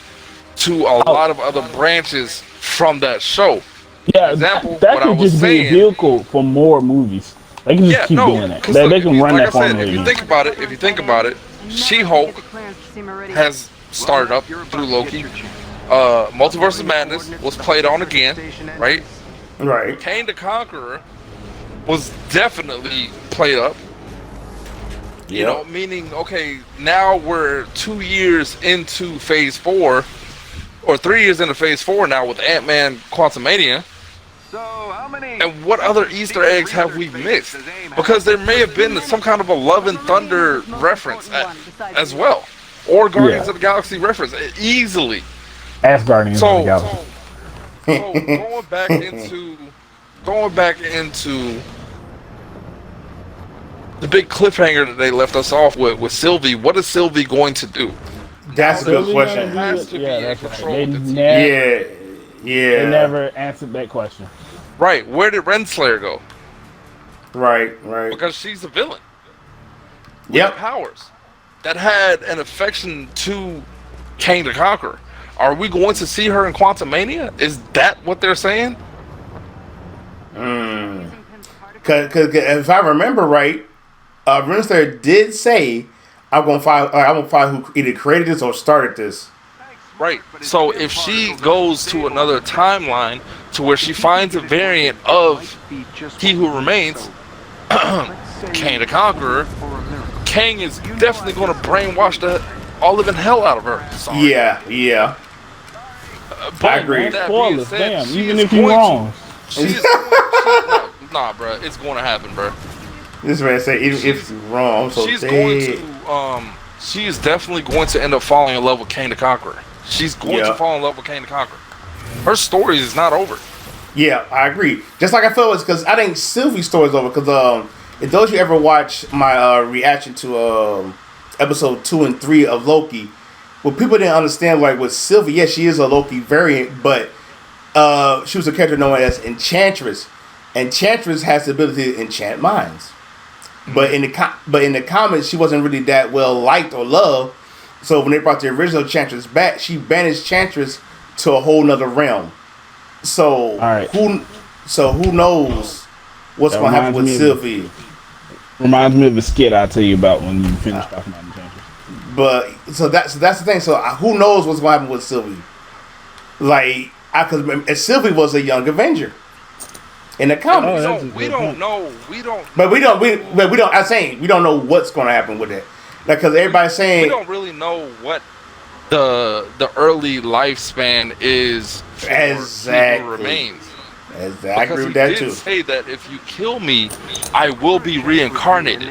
to a lot of other branches from that show. Yeah, Example, that what I could was just be a saying- vehicle for more movies. They can just keep doing that. 'cause They look, can run like that I said, formula. if you think about it, She-Hulk has started up through Loki. Multiverse of Madness was played on again, right? Right. Kang the Conqueror was definitely played up. You know, meaning, okay, now we're 2 years into Phase 4, or 3 years into Phase 4 now with Ant-Man Quantumania. So how many? And what other Easter eggs have we missed? Because there may have been some kind of a Love and Thunder reference as well. Or Guardians of the Galaxy reference, easily. As Guardians of the Galaxy. So going back into the big cliffhanger that they left us off with Sylvie, what is Sylvie going to do? That's a good question. Has to be in that's control right. of the team. Yeah. They never answered that question. Right, where did Renslayer go? Right. Because she's a villain. Yep. With powers that had an affection to Kang the Conqueror. Are we going to see her in Quantumania? Is that what they're saying? Cause if I remember right, Renslayer did say, "I'm gonna find who either created this or started this." Right. So if she goes to another timeline to where she finds a variant of He Who Remains, Kang the Conqueror, Kang is definitely going to brainwash the all living hell out of her. Sorry. Yeah. But I agree. with that being Spoilers, said, damn. she Even is if you're going to- wrong. Nah, bruh, it's going to happen, bruh. This man said, even if you're wrong, I'm so She's dead. going to, she is definitely going to end up falling in love with Kang the Conqueror. She's going to fall in love with Kang the Conqueror. Her story is not over. Yeah, I agree. Just like I felt was because I think Sylvie's story's over. Because if those you ever watch my reaction to episode 2 and 3 of Loki, what people didn't understand, like with Sylvie, yes, she is a Loki variant, but she was a character known as Enchantress. Enchantress has the ability to enchant minds. But in the comics, she wasn't really that well liked or loved. So when they brought the original Enchantress back, she banished Enchantress to a whole nother realm. So who knows what's going to happen with Sylvie? Reminds me of the skit I'll tell you about when you finish talking about Enchantress. But so that's the thing. So who knows what's going to happen with Sylvie? Like, because Sylvie was a young Avenger in the comics. We don't know. But we don't. I'm saying we don't know what's going to happen with it. Like, because everybody's saying we don't really know what the early lifespan is for Exactly. He Who Remains. Exactly. I agree with Because that he too. did say that if you kill me, I will be reincarnated.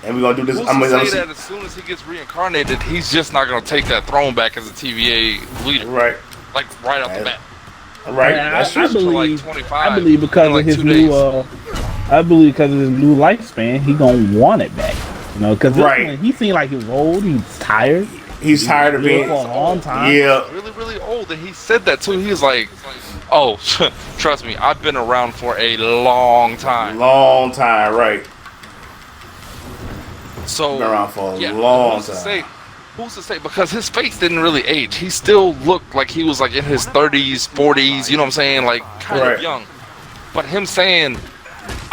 And we're gonna do this. Who's I'm to gonna say that as soon as he gets reincarnated, he's just not gonna take that throne back as a TVA leader, right. like right off the bat. Right. Yeah, That's true. I believe, like 25 I believe because in like of his 2 new, days. I believe because of his new lifespan, he gonna want it back. You know, because Right. he seemed like he was old. He's tired. He's tired of lived being. for a long time. Yeah. Really, really old, and he said that too. He was like, "Oh, trust me, I've been around for a long time." Long time. Right. So Been around for a yeah, long who's to time. say? Who's to say? Because his face didn't really age. He still looked like he was like in his 30s, 40s. You know what I'm saying? Like kind Right. of young. But him saying,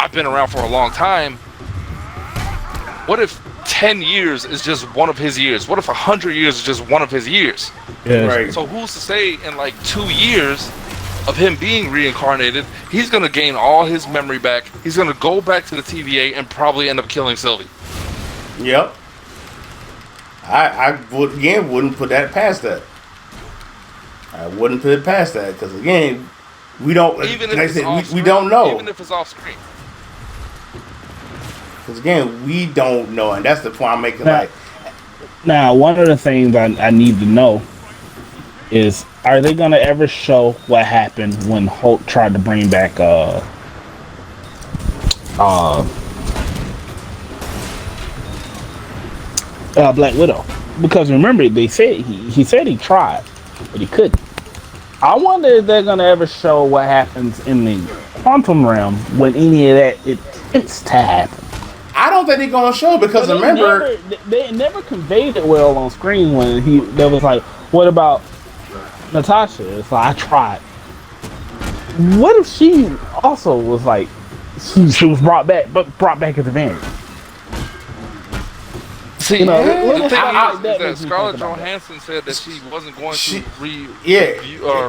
"I've been around for a long time." What if 10 years is just one of his years? What if 100 years is just one of his years? Yes. Right. So who's to say in like 2 years of him being reincarnated, he's gonna gain all his memory back. He's gonna go back to the TVA and probably end up killing Sylvie. Yep. I would again wouldn't put that past that. I wouldn't put it past that because again, we don't. Even if Like I it's said, off we screen, don't know. Even if it's off screen. Because again, we don't know, and that's the point I'm making. Now, one of the things I need to know is, are they gonna ever show what happened when Hulk tried to bring back Black Widow? Because remember, they said he said he tried, but he couldn't. I wonder if they're gonna ever show what happens in the quantum realm when any of that attempts to happen. I don't think they're gonna show, because remember, they never conveyed it well on screen when they was like, "What about Natasha?" It's like, I tried. What if she also was like, she was brought back as a variant? See, You know, the little thing stuff like is that that makes me Scarlett think about Johansson said that she wasn't going to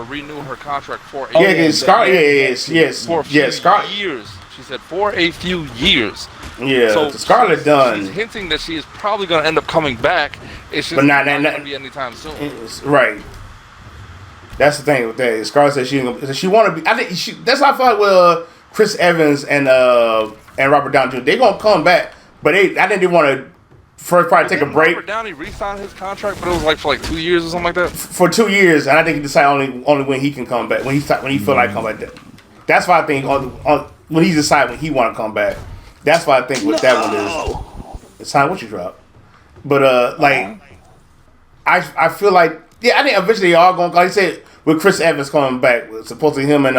renew her contract for a years. She said for a few years. Yeah, so Scarlett done. She's hinting that she is probably going to end up coming back. It's just not going to be anytime soon. Right. That's the thing with that. Scarlett said she want to be. I think that's how I feel like with Chris Evans and Robert Downey Jr. They're gonna come back, but I think they want to first probably take a break. Robert Downey re-signed his contract, but it was like for 2 years or something like that. For 2 years, and I think he decided only when he can come back, when he feel like come back. That's why I think when he decide when he want to come back. That's why I think what that one is. It's time what you drop. But I feel like I think eventually they all going. Like I said, with Chris Evans coming back, supposedly him and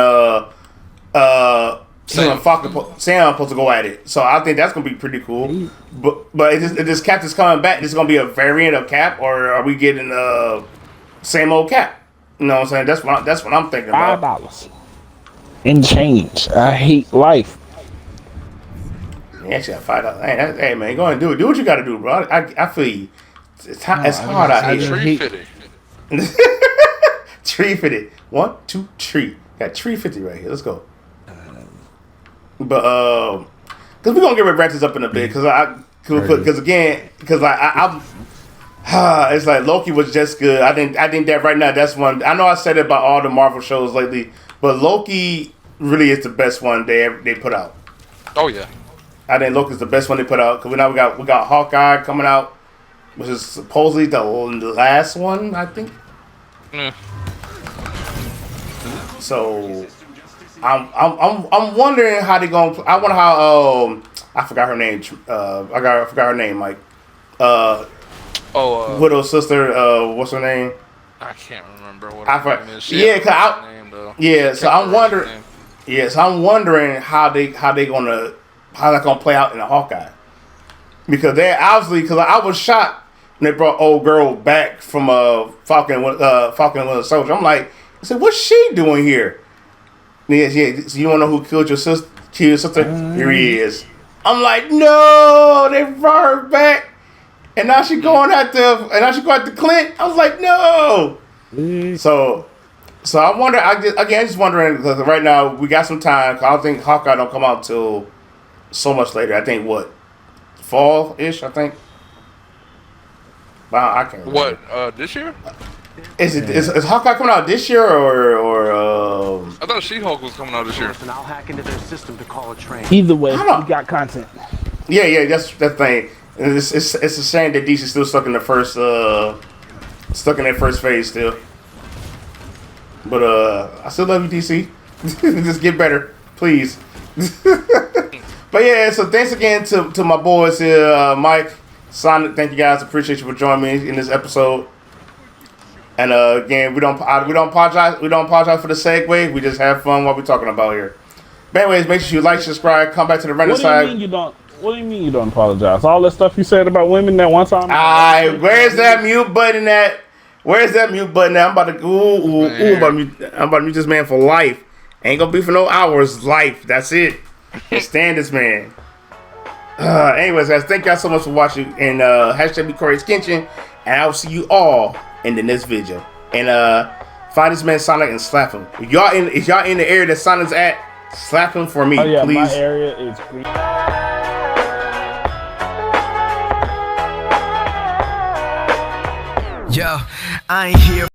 Sam supposed to go at it. So I think that's gonna be pretty cool. But if this Cap is coming back, this is gonna be a variant of Cap, or are we getting same old Cap? You know what I'm saying? That's what I'm thinking about. $5 and change. I hate life. You actually got $5. Hey man, go ahead and do it. Do what you got to do, bro. I feel you. It's hard out here. Tree fitted. Tree fitted. 1, 2, 3. Got tree 50 right here. Let's go. But because we're gonna get Ratchets up in a bit, because I'm it's like Loki was just good. I think that right now that's one. I know I said it about all the Marvel shows lately, but Loki really is the best one they put out. Oh yeah. I think Loki's the best one they put out, because we got Hawkeye coming out, which is supposedly the last one, I think. Yeah. So I'm wondering how they gonna. I wonder how I forgot her name. I forgot her name. Like Widow's sister. What's her name? I can't remember what her name is. So I'm wondering. Yeah, so I'm wondering how that's gonna play out in the Hawkeye, because they obviously, because I was shocked when they brought old girl back from Falcon and Winter Soldier. I'm like, I said, what's she doing here? Yeah. So you wanna know who killed your sister? Here he is. I'm like, no, they brought her back, and now she going after Clint. I was like, no. So I wonder. I'm just wondering, because right now we got some time. I don't think Hawkeye don't come out till so much later. I think fall-ish. I think. Wow, I can't remember. What this year? Is Hawkeye coming out this year or? I thought She-Hulk was coming out this year. And I'll hack into their system to call a train. Either way, we got content. Yeah, that's the thing. It's a shame that DC's still stuck in their first phase still. But I still love you, DC. Just get better, please. But yeah, so thanks again to my boys here, Mike, Sonic. Thank you guys. Appreciate you for joining me in this episode. And again, we don't apologize. We don't apologize for the segue. We just have fun while we're talking about here. But anyways, make sure you like, subscribe, come back to the random side. What do you mean you don't apologize? All that stuff you said about women that one time. Where's that mute button at? Where's that mute button at? I'm about to mute this man for life. Ain't gonna be for no hours. Life. That's it. Can't stand this man. Anyways, guys, thank y'all so much for watching. And hashtag be Corey's Kitchen. And I will see you all in the next video. And find this man Sonic and slap him. If y'all in the area that Sonic's at, slap him for me, please. My area is green. Yo, I ain't here.